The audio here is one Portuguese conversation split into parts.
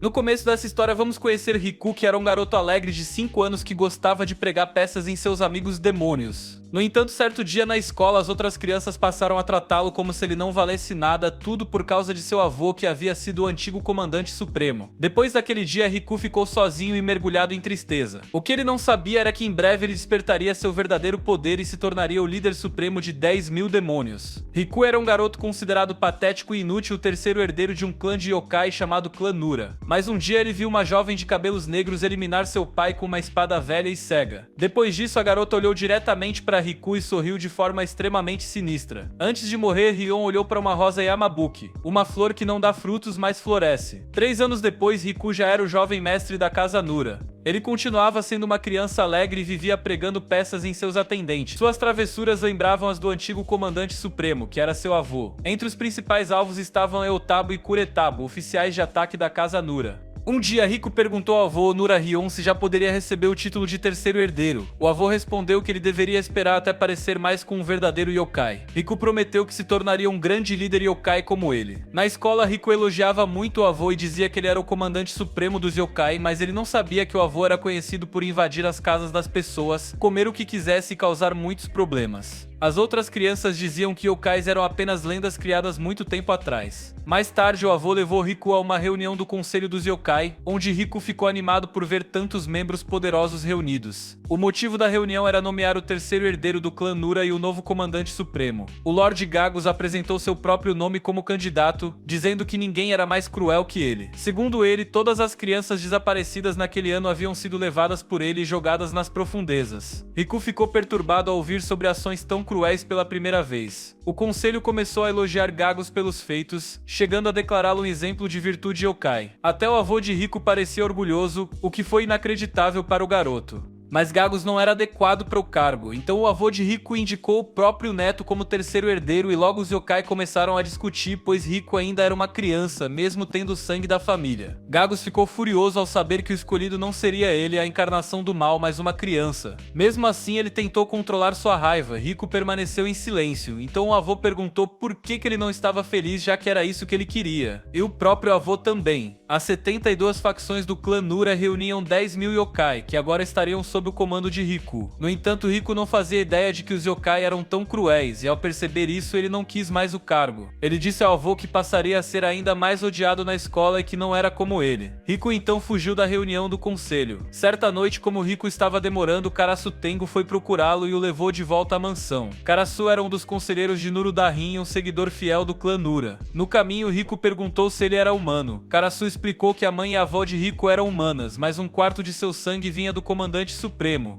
No começo dessa história vamos conhecer Riku, que era um garoto alegre de 5 anos que gostava de pregar peças em seus amigos demônios. No entanto, certo dia na escola, as outras crianças passaram a tratá-lo como se ele não valesse nada, tudo por causa de seu avô, que havia sido o antigo comandante supremo. Depois daquele dia, Riku ficou sozinho e mergulhado em tristeza. O que ele não sabia era que em breve ele despertaria seu verdadeiro poder e se tornaria o líder supremo de 10.000 demônios. Riku era um garoto considerado patético e inútil, o terceiro herdeiro de um clã de yokai chamado Clã Nura. Mas um dia ele viu uma jovem de cabelos negros eliminar seu pai com uma espada velha e cega. Depois disso, a garota olhou diretamente para Riku e sorriu de forma extremamente sinistra. Antes de morrer, Rion olhou para uma rosa Yamabuki, uma flor que não dá frutos, mas floresce. 3 anos depois, Riku já era o jovem mestre da casa Nura. Ele continuava sendo uma criança alegre e vivia pregando peças em seus atendentes. Suas travessuras lembravam as do antigo comandante supremo, que era seu avô. Entre os principais alvos estavam Eotabo e Kuretabo, oficiais de ataque da casa Nura. Um dia, Riku perguntou ao avô Nura Rion se já poderia receber o título de terceiro herdeiro. O avô respondeu que ele deveria esperar até parecer mais com um verdadeiro yokai. Riku prometeu que se tornaria um grande líder yokai como ele. Na escola, Riku elogiava muito o avô e dizia que ele era o comandante supremo dos yokai, mas ele não sabia que o avô era conhecido por invadir as casas das pessoas, comer o que quisesse e causar muitos problemas. As outras crianças diziam que yokais eram apenas lendas criadas muito tempo atrás. Mais tarde, o avô levou Riku a uma reunião do Conselho dos Yokai, onde Riku ficou animado por ver tantos membros poderosos reunidos. O motivo da reunião era nomear o terceiro herdeiro do clã Nura e o novo comandante supremo. O Lord Gagus apresentou seu próprio nome como candidato, dizendo que ninguém era mais cruel que ele. Segundo ele, todas as crianças desaparecidas naquele ano haviam sido levadas por ele e jogadas nas profundezas. Riku ficou perturbado ao ouvir sobre ações tão cruéis pela primeira vez. O conselho começou a elogiar Gagus pelos feitos, chegando a declará-lo um exemplo de virtude yokai. Até o avô de Riku parecia orgulhoso, o que foi inacreditável para o garoto. Mas Gagus não era adequado para o cargo, então o avô de Riku indicou o próprio neto como terceiro herdeiro e logo os yokai começaram a discutir, pois Riku ainda era uma criança, mesmo tendo o sangue da família. Gagus ficou furioso ao saber que o escolhido não seria ele, a encarnação do mal, mas uma criança. Mesmo assim, ele tentou controlar sua raiva. Riku permaneceu em silêncio, então o avô perguntou por que ele não estava feliz, já que era isso que ele queria. E o próprio avô também. As 72 facções do clã Nura reuniam 10.000 yokai, que agora estariam sob o comando de Riku. No entanto, Riku não fazia ideia de que os yokai eram tão cruéis, e ao perceber isso, ele não quis mais o cargo. Ele disse ao avô que passaria a ser ainda mais odiado na escola e que não era como ele. Riku então fugiu da reunião do conselho. Certa noite, como Riku estava demorando, Karasu Tengo foi procurá-lo e o levou de volta à mansão. Karasu era um dos conselheiros de Nuru Dahin, um seguidor fiel do clã Nura. No caminho, Riku perguntou se ele era humano. Karasu explicou que a mãe e a avó de Riku eram humanas, mas um quarto de seu sangue vinha do comandante supremo.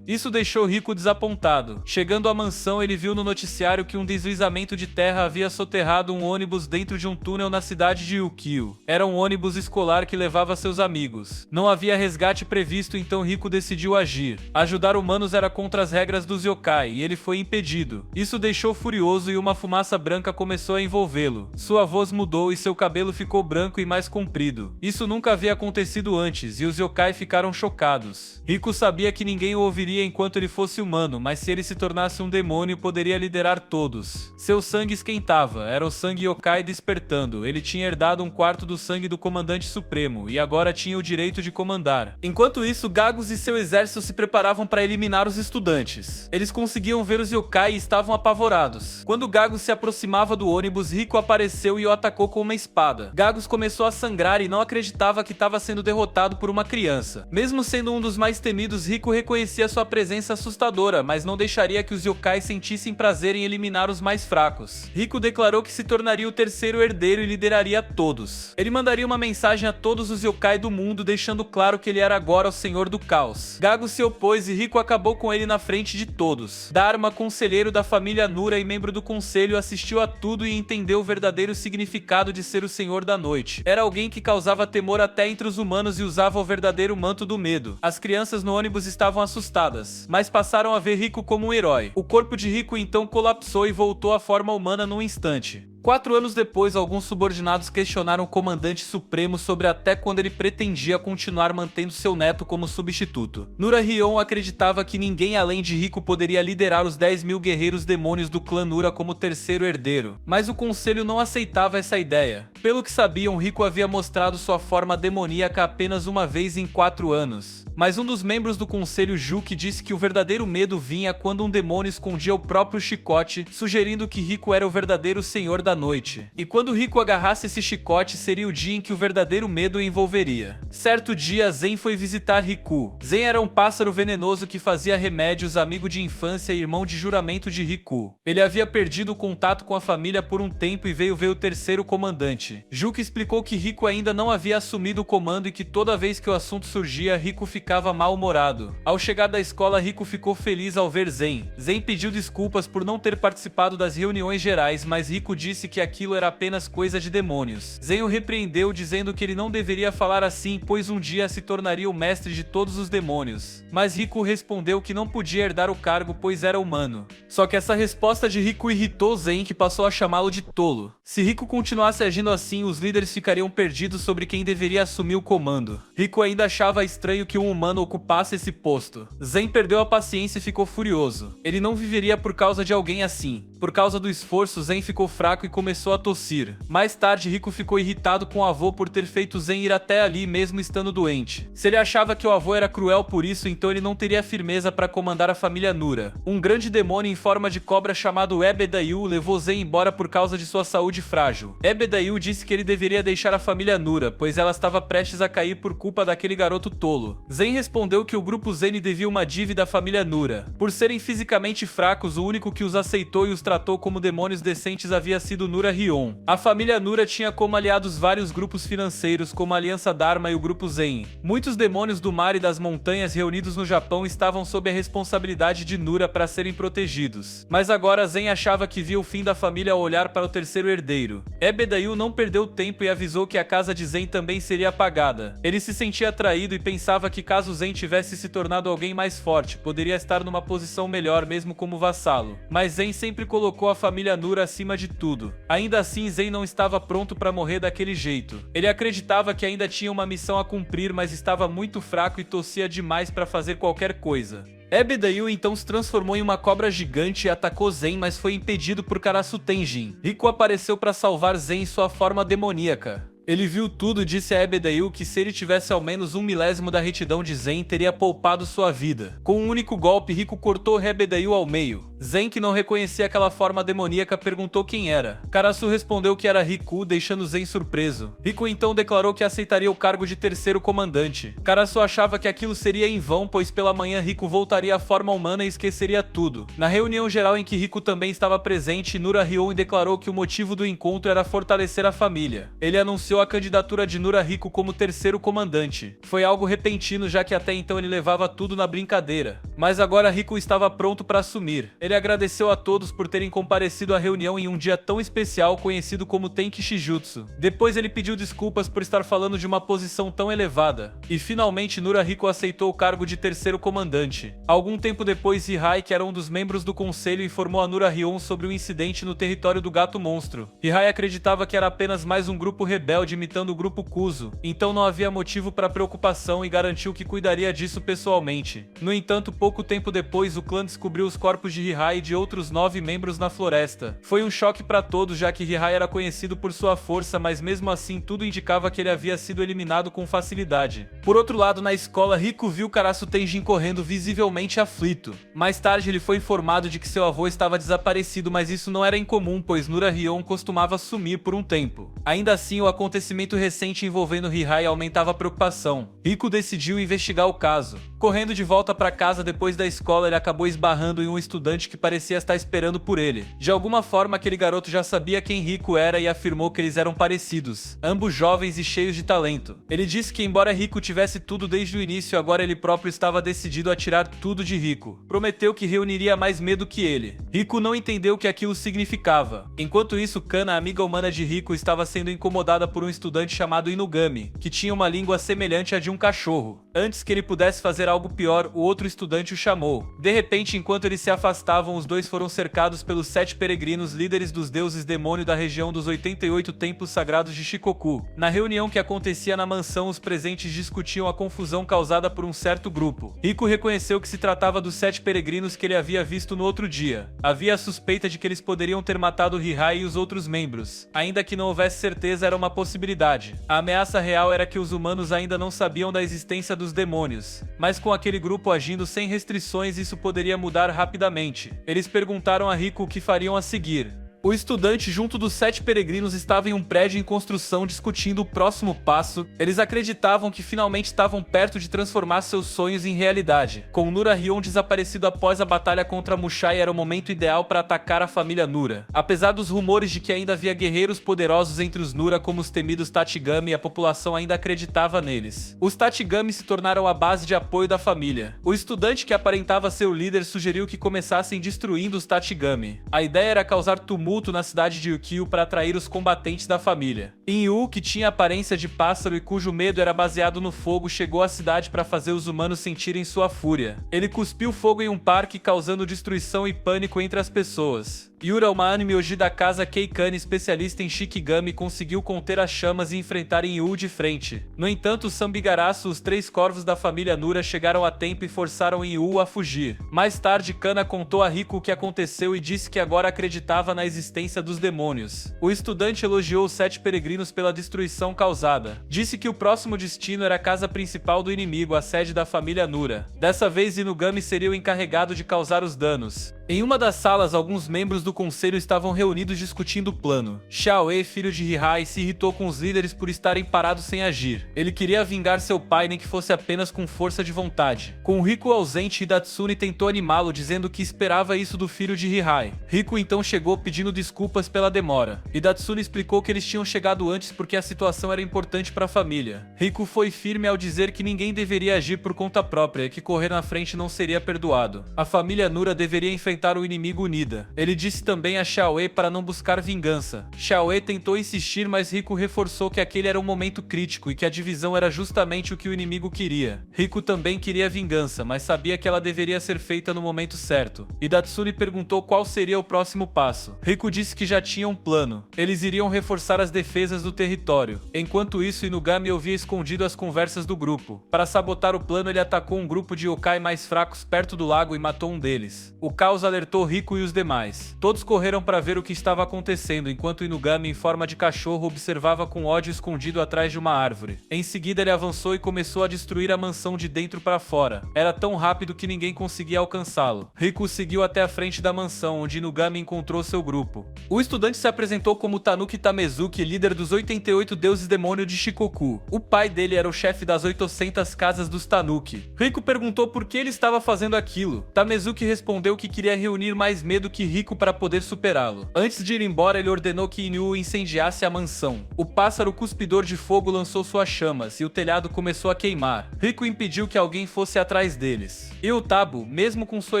Isso deixou Riku desapontado. Chegando à mansão, ele viu no noticiário que um deslizamento de terra havia soterrado um ônibus dentro de um túnel na cidade de Yukio. Era um ônibus escolar que levava seus amigos. Não havia resgate previsto, então Riku decidiu agir. Ajudar humanos era contra as regras dos yokai, e ele foi impedido. Isso deixou furioso e uma fumaça branca começou a envolvê-lo. Sua voz mudou e seu cabelo ficou branco e mais comprido. Isso nunca havia acontecido antes, e os yokai ficaram chocados. Riku sabia que ninguém o ouviria enquanto ele fosse humano, mas se ele se tornasse um demônio, poderia liderar todos. Seu sangue esquentava, era o sangue yokai despertando. Ele tinha herdado um quarto do sangue do comandante supremo, e agora tinha o direito de comandar. Enquanto isso, Gagus e seu exército se preparavam para eliminar os estudantes. Eles conseguiam ver os yokai e estavam apavorados. Quando Gagus se aproximava do ônibus, Riku apareceu e o atacou com uma espada. Gagus começou a sangrar e não acreditava que estava sendo derrotado por uma criança. Mesmo sendo um dos mais temidos, Riku reconhecia sua presença assustadora, mas não deixaria que os yokai sentissem prazer em eliminar os mais fracos. Riku declarou que se tornaria o terceiro herdeiro e lideraria todos. Ele mandaria uma mensagem a todos os yokai do mundo, deixando claro que ele era agora o senhor do caos. Gagus se opôs e Riku acabou com ele na frente de todos. Dharma, conselheiro da família Nura e membro do conselho, assistiu a tudo e entendeu o verdadeiro significado de ser o senhor da noite. Era alguém que causava temor até entre os humanos e usava o verdadeiro manto do medo. As crianças no ônibus estavam assustadas, mas passaram a ver Riku como um herói. O corpo de Riku então colapsou e voltou à forma humana num instante. 4 anos depois, alguns subordinados questionaram o comandante supremo sobre até quando ele pretendia continuar mantendo seu neto como substituto. Nura Hion acreditava que ninguém além de Riku poderia liderar os 10.000 guerreiros demônios do clã Nura como terceiro herdeiro, mas o conselho não aceitava essa ideia. Pelo que sabiam, Riku havia mostrado sua forma demoníaca apenas uma vez em 4 anos. Mas um dos membros do conselho, Juki, disse que o verdadeiro medo vinha quando um demônio escondia o próprio chicote, sugerindo que Riku era o verdadeiro senhor da noite. E quando Riku agarrasse esse chicote, seria o dia em que o verdadeiro medo o envolveria. Certo dia, Zen foi visitar Riku. Zen era um pássaro venenoso que fazia remédios, amigo de infância e irmão de juramento de Riku. Ele havia perdido o contato com a família por um tempo e veio ver o terceiro comandante. Juki explicou que Riku ainda não havia assumido o comando e que toda vez que o assunto surgia, Riku ficava mal-humorado. Ao chegar da escola, Riku ficou feliz ao ver Zen. Zen pediu desculpas por não ter participado das reuniões gerais, mas Riku disse que aquilo era apenas coisa de demônios. Zen o repreendeu, dizendo que ele não deveria falar assim, pois um dia se tornaria o mestre de todos os demônios. Mas Riku respondeu que não podia herdar o cargo, pois era humano. Só que essa resposta de Riku irritou Zen, que passou a chamá-lo de tolo. Se Riku continuasse agindo assim, os líderes ficariam perdidos sobre quem deveria assumir o comando. Riku ainda achava estranho que um humano ocupasse esse posto. Zen perdeu a paciência e ficou furioso. Ele não viveria por causa de alguém assim. Por causa do esforço, Zen ficou fraco e começou a tossir. Mais tarde, Riku ficou irritado com o avô por ter feito Zen ir até ali mesmo estando doente. Se ele achava que o avô era cruel por isso, então ele não teria firmeza para comandar a família Nura. Um grande demônio em forma de cobra chamado Ebedayu levou Zen embora por causa de sua saúde frágil. Ebedayu disse que ele deveria deixar a família Nura, pois ela estava prestes a cair por culpa daquele garoto tolo. Zen respondeu que o grupo Zen devia uma dívida à família Nura. Por serem fisicamente fracos, o único que os aceitou e os tratou como demônios decentes havia sido Nura Hion. A família Nura tinha como aliados vários grupos financeiros, como a Aliança Dharma e o grupo Zen. Muitos demônios do mar e das montanhas reunidos no Japão estavam sob a responsabilidade de Nura para serem protegidos. Mas agora Zen achava que via o fim da família ao olhar para o terceiro herdeiro. Ebedayu não perdeu tempo e avisou que a casa de Zen também seria apagada. Ele se sentia atraído e pensava que caso Zen tivesse se tornado alguém mais forte, poderia estar numa posição melhor mesmo como vassalo. Mas Zen sempre colocou a família Nura acima de tudo. Ainda assim, Zen não estava pronto para morrer daquele jeito. Ele acreditava que ainda tinha uma missão a cumprir, mas estava muito fraco e tossia demais para fazer qualquer coisa. Ebedayu então se transformou em uma cobra gigante e atacou Zen, mas foi impedido por Karasu Tenjin. Riku apareceu para salvar Zen em sua forma demoníaca. Ele viu tudo e disse a Ebedayu que se ele tivesse ao menos 1/1000 da retidão de Zen, teria poupado sua vida. Com um único golpe, Riku cortou Ebedayu ao meio. Zen, que não reconhecia aquela forma demoníaca, perguntou quem era. Karasu respondeu que era Riku, deixando Zen surpreso. Riku então declarou que aceitaria o cargo de terceiro comandante. Karasu achava que aquilo seria em vão, pois pela manhã Riku voltaria à forma humana e esqueceria tudo. Na reunião geral em que Riku também estava presente, Nura Hion declarou que o motivo do encontro era fortalecer a família. Ele anunciou a candidatura de Nura Riku como terceiro comandante. Foi algo repentino, já que até então ele levava tudo na brincadeira. Mas agora Riku estava pronto para assumir. Ele agradeceu a todos por terem comparecido à reunião em um dia tão especial conhecido como Tenki Shijutsu. Depois ele pediu desculpas por estar falando de uma posição tão elevada. E finalmente Nura Riku aceitou o cargo de terceiro comandante. Algum tempo depois, Hihai, que era um dos membros do conselho, informou a Nura Hion sobre o incidente no território do Gato Monstro. Hihai acreditava que era apenas mais um grupo rebelde imitando o grupo Kuzo, então não havia motivo para preocupação e garantiu que cuidaria disso pessoalmente. No entanto, pouco tempo depois, o clã descobriu os corpos de Hihai e de outros 9 membros na floresta. Foi um choque para todos, já que Hihai era conhecido por sua força, mas mesmo assim tudo indicava que ele havia sido eliminado com facilidade. Por outro lado, na escola, Riku viu Karasu Tenjin correndo visivelmente aflito. Mais tarde, ele foi informado de que seu avô estava desaparecido, mas isso não era incomum, pois Nura Hion costumava sumir por um tempo. Ainda assim, o acontecimento recente envolvendo Hihai aumentava a preocupação. Riku decidiu investigar o caso. Correndo de volta para casa depois da escola, ele acabou esbarrando em um estudante que parecia estar esperando por ele. De alguma forma, aquele garoto já sabia quem Riku era e afirmou que eles eram parecidos, ambos jovens e cheios de talento. Ele disse que embora Riku tivesse tudo desde o início, agora ele próprio estava decidido a tirar tudo de Riku. Prometeu que reuniria mais medo que ele. Riku não entendeu o que aquilo significava. Enquanto isso, Kana, a amiga humana de Riku, estava sendo incomodada por um estudante chamado Inugami, que tinha uma língua semelhante à de um cachorro. Antes que ele pudesse fazer algo pior, o outro estudante o chamou. De repente, enquanto eles se afastavam, os dois foram cercados pelos 7 peregrinos, líderes dos deuses demônio da região dos 88 templos sagrados de Shikoku. Na reunião que acontecia na mansão, os presentes discutiam a confusão causada por um certo grupo. Riku reconheceu que se tratava dos 7 peregrinos que ele havia visto no outro dia. Havia a suspeita de que eles poderiam ter matado Hihai e os outros membros. Ainda que não houvesse certeza, era uma possibilidade. A ameaça real era que os humanos ainda não sabiam da existência dos demônios. Mas com aquele grupo agindo sem restrições, isso poderia mudar rapidamente. Eles perguntaram a Riku o que fariam a seguir. O estudante, junto dos 7 peregrinos, estava em um prédio em construção discutindo o próximo passo. Eles acreditavam que finalmente estavam perto de transformar seus sonhos em realidade. Com Nura Rion desaparecido após a batalha contra Mushai, era o momento ideal para atacar a família Nura. Apesar dos rumores de que ainda havia guerreiros poderosos entre os Nura, como os temidos Tachigami, a população ainda acreditava neles. Os Tachigami se tornaram a base de apoio da família. O estudante, que aparentava ser o líder, sugeriu que começassem destruindo os Tachigami. A ideia era causar tumulto na cidade de Ukiyo para atrair os combatentes da família. Inyu, que tinha aparência de pássaro e cujo medo era baseado no fogo, chegou à cidade para fazer os humanos sentirem sua fúria. Ele cuspiu fogo em um parque, causando destruição e pânico entre as pessoas. Yura, uma anime-oji da casa Keikane, especialista em Shikigami, conseguiu conter as chamas e enfrentar Inyu de frente. No entanto, Sambigaraçu, os 3 corvos da família Nura, chegaram a tempo e forçaram Inyu a fugir. Mais tarde, Kana contou a Riku o que aconteceu e disse que agora acreditava na existência dos demônios. O estudante elogiou os 7 peregrinos pela destruição causada. Disse que o próximo destino era a casa principal do inimigo, a sede da família Nura. Dessa vez, Inugami seria o encarregado de causar os danos. Em uma das salas, alguns membros do conselho estavam reunidos discutindo o plano. Xiaoe, filho de Hihai, se irritou com os líderes por estarem parados sem agir. Ele queria vingar seu pai, nem que fosse apenas com força de vontade. Com Riku ausente, Hidatsune tentou animá-lo, dizendo que esperava isso do filho de Hihai. Riku então chegou pedindo desculpas pela demora. Hidatsune explicou que eles tinham chegado antes porque a situação era importante para a família. Riku foi firme ao dizer que ninguém deveria agir por conta própria e que correr na frente não seria perdoado. A família Nura deveria enfrentar o inimigo unida. Ele disse também a Xiaoe para não buscar vingança. Xiaoe tentou insistir, mas Riku reforçou que aquele era um momento crítico e que a divisão era justamente o que o inimigo queria. Riku também queria vingança, mas sabia que ela deveria ser feita no momento certo. Hidatsune perguntou qual seria o próximo passo. Riku disse que já tinha um plano. Eles iriam reforçar as defesas do território. Enquanto isso, Inugami ouvia escondido as conversas do grupo. Para sabotar o plano, ele atacou um grupo de yokai mais fracos perto do lago e matou um deles. O caos alertou Riku e os demais. Todos correram para ver o que estava acontecendo, enquanto Inugami, em forma de cachorro, observava com ódio escondido atrás de uma árvore. Em seguida, ele avançou e começou a destruir a mansão de dentro para fora. Era tão rápido que ninguém conseguia alcançá-lo. Riku seguiu até a frente da mansão, onde Inugami encontrou seu grupo. O estudante se apresentou como Tanuki Tamezuki, líder dos 88 deuses demônio de Shikoku. O pai dele era o chefe das 800 casas dos Tanuki. Riku perguntou por que ele estava fazendo aquilo. Tamezuki respondeu que queria reunir mais medo que Riku para poder superá-lo. Antes de ir embora, ele ordenou que Inyu incendiasse a mansão. O pássaro cuspidor de fogo lançou suas chamas e o telhado começou a queimar. Riku impediu que alguém fosse atrás deles. E o Tabu, mesmo com sua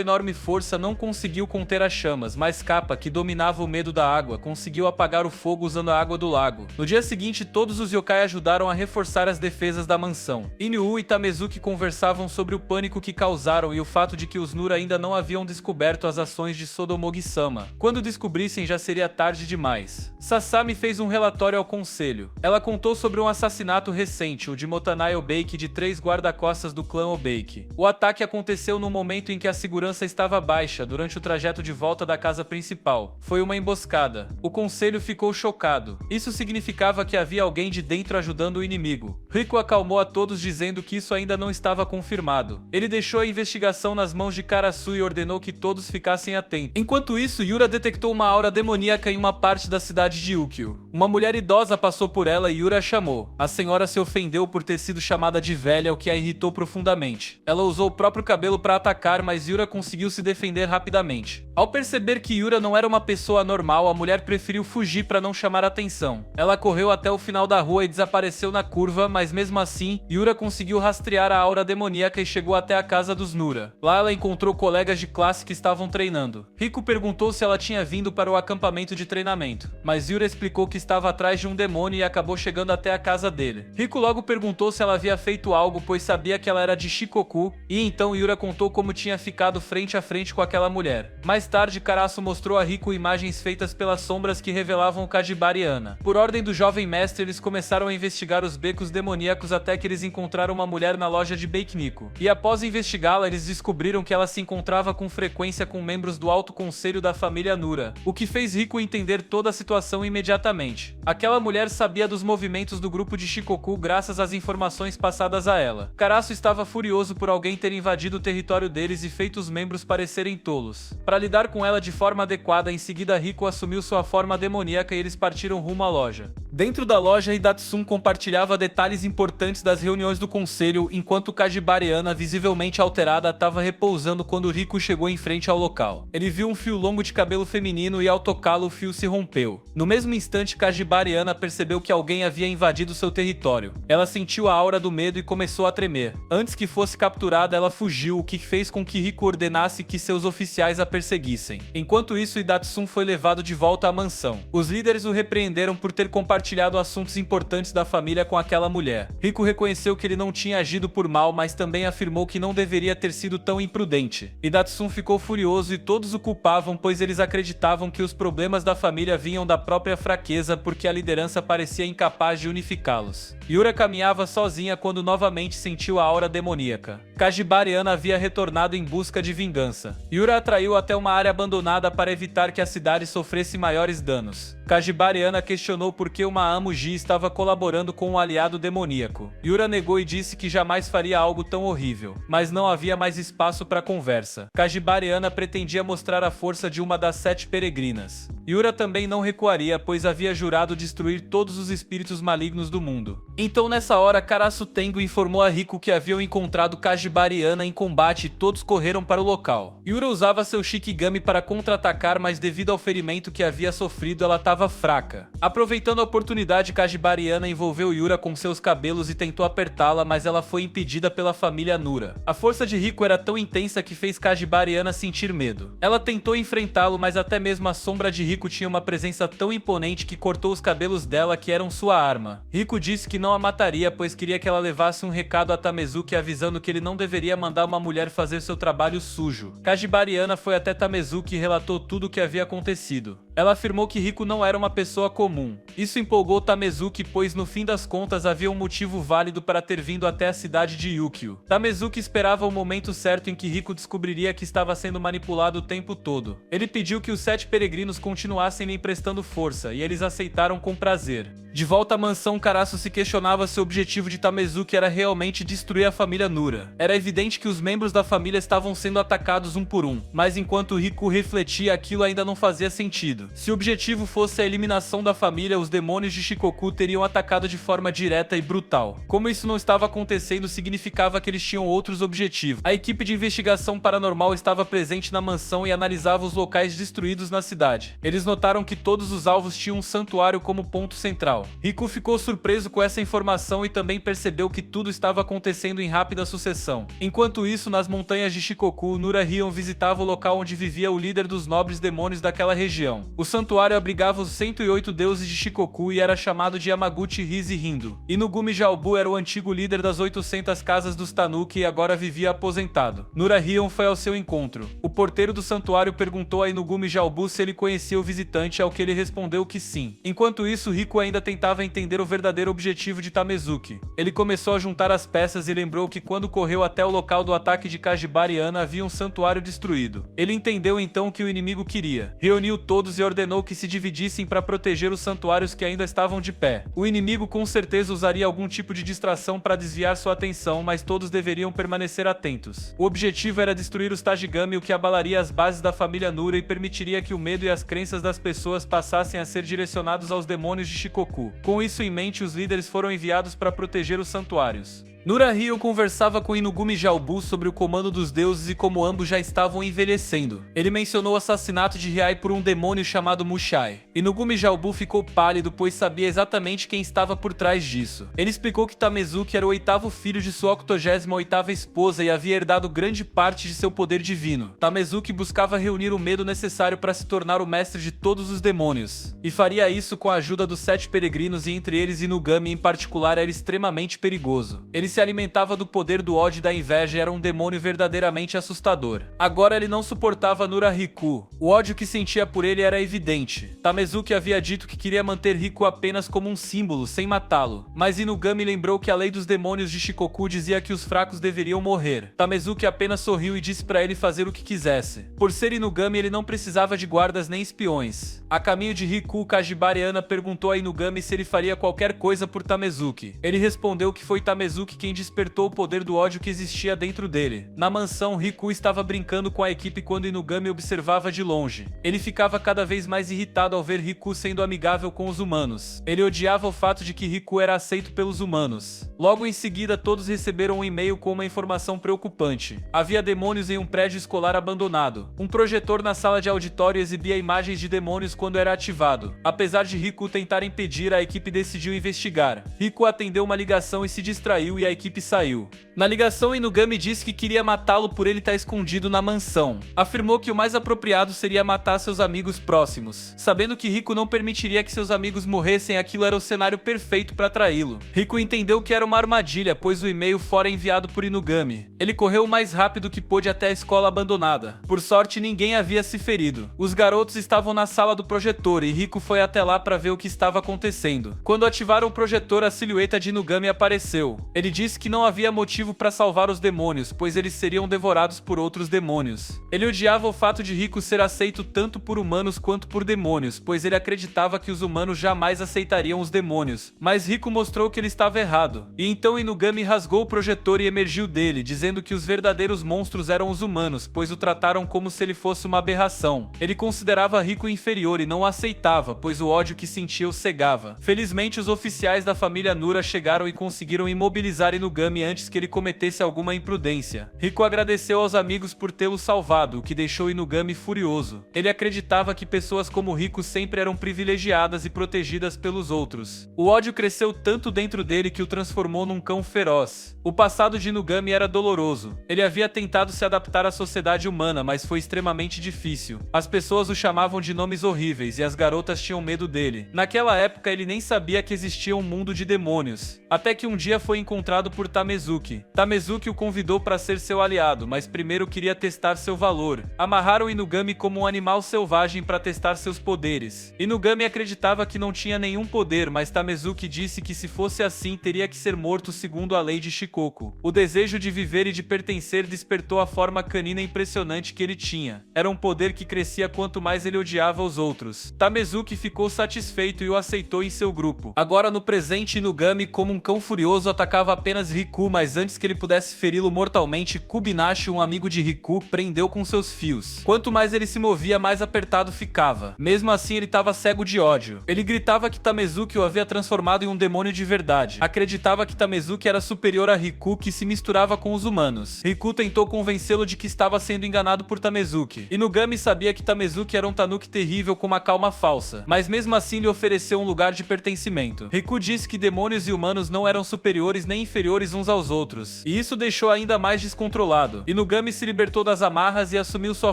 enorme força, não conseguiu conter as chamas, mas Kappa, que dominava o medo da água, conseguiu apagar o fogo usando a água do lago. No dia seguinte, todos os yokai ajudaram a reforçar as defesas da mansão. Inyu e Tamezuki conversavam sobre o pânico que causaram e o fato de que os Nura ainda não haviam descoberto as ações de Sodomogi-sama. Quando descobrissem, já seria tarde demais. Sasami fez um relatório ao conselho. Ela contou sobre um assassinato recente, o de Motanai Obeiki, de 3 guarda-costas do clã Obeiki. O ataque aconteceu no momento em que a segurança estava baixa, durante o trajeto de volta da casa principal. Foi uma emboscada. O conselho ficou chocado. Isso significava que havia alguém de dentro ajudando o inimigo. Riku acalmou a todos dizendo que isso ainda não estava confirmado. Ele deixou a investigação nas mãos de Karasu e ordenou que todos ficassem atentos. Enquanto isso, Yura detectou uma aura demoníaca em uma parte da cidade de Ukiyo. Uma mulher idosa passou por ela e Yura a chamou. A senhora se ofendeu por ter sido chamada de velha, o que a irritou profundamente. Ela usou o próprio cabelo para atacar, mas Yura conseguiu se defender rapidamente. Ao perceber que Yura não era uma pessoa normal, a mulher preferiu fugir para não chamar atenção. Ela correu até o final da rua e desapareceu na curva, mas mesmo assim, Yura conseguiu rastrear a aura demoníaca e chegou até a casa dos Nura. Lá ela encontrou colegas de classe que estavam estavam treinando. Riku perguntou se ela tinha vindo para o acampamento de treinamento, mas Yura explicou que estava atrás de um demônio e acabou chegando até a casa dele. Riku logo perguntou se ela havia feito algo, pois sabia que ela era de Shikoku, e então Yura contou como tinha ficado frente a frente com aquela mulher. Mais tarde, Karasu mostrou a Riku imagens feitas pelas sombras que revelavam Kajibariana. Por ordem do jovem mestre, eles começaram a investigar os becos demoníacos até que eles encontraram uma mulher na loja de Beiknico. E após investigá-la, eles descobriram que ela se encontrava com frequência com membros do Alto Conselho da família Nura, o que fez Riku entender toda a situação imediatamente. Aquela mulher sabia dos movimentos do grupo de Shikoku graças às informações passadas a ela. Karasu estava furioso por alguém ter invadido o território deles e feito os membros parecerem tolos. Para lidar com ela de forma adequada, em seguida Riku assumiu sua forma demoníaca e eles partiram rumo à loja. Dentro da loja, Hidatsun compartilhava detalhes importantes das reuniões do conselho, enquanto Kajibariana, visivelmente alterada, estava repousando quando Riku chegou em frente ao local. Ele viu um fio longo de cabelo feminino e ao tocá-lo o fio se rompeu. No mesmo instante, Kajibariana percebeu que alguém havia invadido seu território. Ela sentiu a aura do medo e começou a tremer. Antes que fosse capturada, ela fugiu, o que fez com que Riku ordenasse que seus oficiais a perseguissem. Enquanto isso, Hidatsun foi levado de volta à mansão. Os líderes o repreenderam por ter compartilhado assuntos importantes da família com aquela mulher. Riku reconheceu que ele não tinha agido por mal, mas também afirmou que não deveria ter sido tão imprudente. Hidatsun ficou furioso e todos o culpavam, pois eles acreditavam que os problemas da família vinham da própria fraqueza porque a liderança parecia incapaz de unificá-los. Yura caminhava sozinha quando novamente sentiu a aura demoníaca. Kajibariana havia retornado em busca de vingança. Yura atraiu até uma área abandonada para evitar que a cidade sofresse maiores danos. Kajibariana questionou por que uma Amuji estava colaborando com um aliado demoníaco. Yura negou e disse que jamais faria algo tão horrível, mas não havia mais espaço para conversa. Kajibariana pretendia mostrar a força de uma das 7 peregrinas. Yura também não recuaria, pois havia jurado destruir todos os espíritos malignos do mundo. Então nessa hora, Karasu Tengo informou a Riku que haviam encontrado Kajibariana em combate e todos correram para o local. Yura usava seu Shikigami para contra-atacar, mas devido ao ferimento que havia sofrido, ela estava fraca. Aproveitando a oportunidade, Kajibariana envolveu Yura com seus cabelos e tentou apertá-la, mas ela foi impedida pela família Nura. A força de Riku era tão intensa que fez Kajibariana sentir medo. Ela tentou enfrentá-lo, mas até mesmo a sombra de Riku tinha uma presença tão imponente que cortou os cabelos dela, que eram sua arma. Riku disse que não a mataria, pois queria que ela levasse um recado a Tamezuki avisando que ele não deveria mandar uma mulher fazer seu trabalho sujo. Kajibariana foi até Tamezuki e relatou tudo o que havia acontecido. Ela afirmou que Riku não era uma pessoa comum. Isso empolgou Tamezuki, pois no fim das contas havia um motivo válido para ter vindo até a cidade de Yukio. Tamezuki esperava o momento certo em que Riku descobriria que estava sendo manipulado o tempo todo. Ele pediu que os 7 peregrinos continuassem lhe emprestando força, e eles aceitaram com prazer. De volta à mansão, Karasu se questionava se o objetivo de Tamezuki era realmente destruir a família Nura. Era evidente que os membros da família estavam sendo atacados um por um, mas enquanto Riku refletia, aquilo ainda não fazia sentido. Se o objetivo fosse a eliminação da família, os demônios de Shikoku teriam atacado de forma direta e brutal. Como isso não estava acontecendo, significava que eles tinham outros objetivos. A equipe de investigação paranormal estava presente na mansão e analisava os locais destruídos na cidade. Eles notaram que todos os alvos tinham um santuário como ponto central. Riku ficou surpreso com essa informação e também percebeu que tudo estava acontecendo em rápida sucessão. Enquanto isso, nas montanhas de Shikoku, Nura Hion visitava o local onde vivia o líder dos nobres demônios daquela região. O santuário abrigava os 108 deuses de Shikoku e era chamado de Yamaguchi Rize Hindo. Inugumi Jalbu era o antigo líder das 800 casas dos Tanuki e agora vivia aposentado. Nura Hion foi ao seu encontro. O porteiro do santuário perguntou a Inugumi Jalbu se ele conhecia o visitante, ao que ele respondeu que sim. Enquanto isso, Riku ainda tentava entender o verdadeiro objetivo de Tamezuki. Ele começou a juntar as peças e lembrou que quando correu até o local do ataque de Kajibariana havia um santuário destruído. Ele entendeu então o que o inimigo queria. Reuniu todos e ordenou que se dividissem para proteger os santuários que ainda estavam de pé. O inimigo com certeza usaria algum tipo de distração para desviar sua atenção, mas todos deveriam permanecer atentos. O objetivo era destruir os Tajigami, o que abalaria as bases da família Nura e permitiria que o medo e as crenças das pessoas passassem a ser direcionados aos demônios de Shikoku. Com isso em mente, os líderes foram enviados para proteger os santuários. Nurahyo conversava com Inugumi Jalbu sobre o comando dos deuses e como ambos já estavam envelhecendo. Ele mencionou o assassinato de Riai por um demônio chamado Mushai. Inugumi Jalbu ficou pálido pois sabia exatamente quem estava por trás disso. Ele explicou que Tamezuki era o 8º filho de sua 88ª esposa e havia herdado grande parte de seu poder divino. Tamezuki buscava reunir o medo necessário para se tornar o mestre de todos os demônios. E faria isso com a ajuda dos 7 peregrinos e entre eles Inugami em particular era extremamente perigoso. Ele se alimentava do poder do ódio e da inveja e era um demônio verdadeiramente assustador. Agora ele não suportava Nurahiko. O ódio que sentia por ele era evidente. Tamezuki havia dito que queria manter Riku apenas como um símbolo, sem matá-lo. Mas Inugami lembrou que a lei dos demônios de Shikoku dizia que os fracos deveriam morrer. Tamezuki apenas sorriu e disse para ele fazer o que quisesse. Por ser Inugami, ele não precisava de guardas nem espiões. A caminho de Riku, Kajibara Ana perguntou a Inugami se ele faria qualquer coisa por Tamezuki. Ele respondeu que foi Tamezuki quem despertou o poder do ódio que existia dentro dele. Na mansão, Riku estava brincando com a equipe quando Inugami observava de longe. Ele ficava cada vez mais irritado ao ver Riku sendo amigável com os humanos. Ele odiava o fato de que Riku era aceito pelos humanos. Logo em seguida, todos receberam um e-mail com uma informação preocupante. Havia demônios em um prédio escolar abandonado. Um projetor na sala de auditório exibia imagens de demônios quando era ativado. Apesar de Riku tentar impedir, a equipe decidiu investigar. Riku atendeu uma ligação e se distraiu e a equipe saiu. Na ligação, Inugami disse que queria matá-lo por ele estar escondido na mansão. Afirmou que o mais apropriado seria matar seus amigos próximos. Sabendo que Riku não permitiria que seus amigos morressem, aquilo era o cenário perfeito para atraí-lo. Riku entendeu que era uma armadilha, pois o e-mail fora enviado por Inugami. Ele correu o mais rápido que pôde até a escola abandonada. Por sorte, ninguém havia se ferido. Os garotos estavam na sala do projetor e Riku foi até lá para ver o que estava acontecendo. Quando ativaram o projetor, a silhueta de Inugami apareceu. Ele disse que não havia motivo para salvar os demônios, pois eles seriam devorados por outros demônios. Ele odiava o fato de Riku ser aceito tanto por humanos quanto por demônios, pois ele acreditava que os humanos jamais aceitariam os demônios. Mas Riku mostrou que ele estava errado. E então Inugami rasgou o projetor e emergiu dele, dizendo que os verdadeiros monstros eram os humanos, pois o trataram como se ele fosse uma aberração. Ele considerava Riku inferior e não o aceitava, pois o ódio que sentia o cegava. Felizmente, os oficiais da família Nura chegaram e conseguiram imobilizar Inugami antes que ele cometesse alguma imprudência. Riku agradeceu aos amigos por tê-lo salvado, o que deixou Inugami furioso. Ele acreditava que pessoas como Riku sempre eram privilegiadas e protegidas pelos outros. O ódio cresceu tanto dentro dele que o transformou num cão feroz. O passado de Inugami era doloroso. Ele havia tentado se adaptar à sociedade humana, mas foi extremamente difícil. As pessoas o chamavam de nomes horríveis e as garotas tinham medo dele. Naquela época, ele nem sabia que existia um mundo de demônios. Até que um dia foi encontrado por Tamezuki. Tamezuki o convidou para ser seu aliado, mas primeiro queria testar seu valor. Amarraram Inugami como um animal selvagem para testar seus poderes. Inugami acreditava que não tinha nenhum poder, mas Tamezuki disse que se fosse assim, teria que ser morto segundo a lei de Shikoku. O desejo de viver e de pertencer despertou a forma canina impressionante que ele tinha. Era um poder que crescia quanto mais ele odiava os outros. Tamezuki ficou satisfeito e o aceitou em seu grupo. Agora no presente, Inugami, como um cão furioso, atacava apenas Riku, mas antes que ele pudesse feri-lo mortalmente, Kubinashi, um amigo de Riku, prendeu com seus fios. Quanto mais ele se movia, mais apertado ficava. Mesmo assim, ele estava cego de ódio. Ele gritava que Tamezuki o havia transformado em um demônio de verdade. Acreditava que Tamezuki era superior a Riku, que se misturava com os humanos. Riku tentou convencê-lo de que estava sendo enganado por Tamezuki. Inugami sabia que Tamezuki era um tanuki terrível com uma calma falsa, mas mesmo assim lhe ofereceu um lugar de pertencimento. Riku disse que demônios e humanos não eram superiores nem inferiores uns aos outros, e isso deixou ainda mais descontrolado. Inugami se libertou das amarras e assumiu sua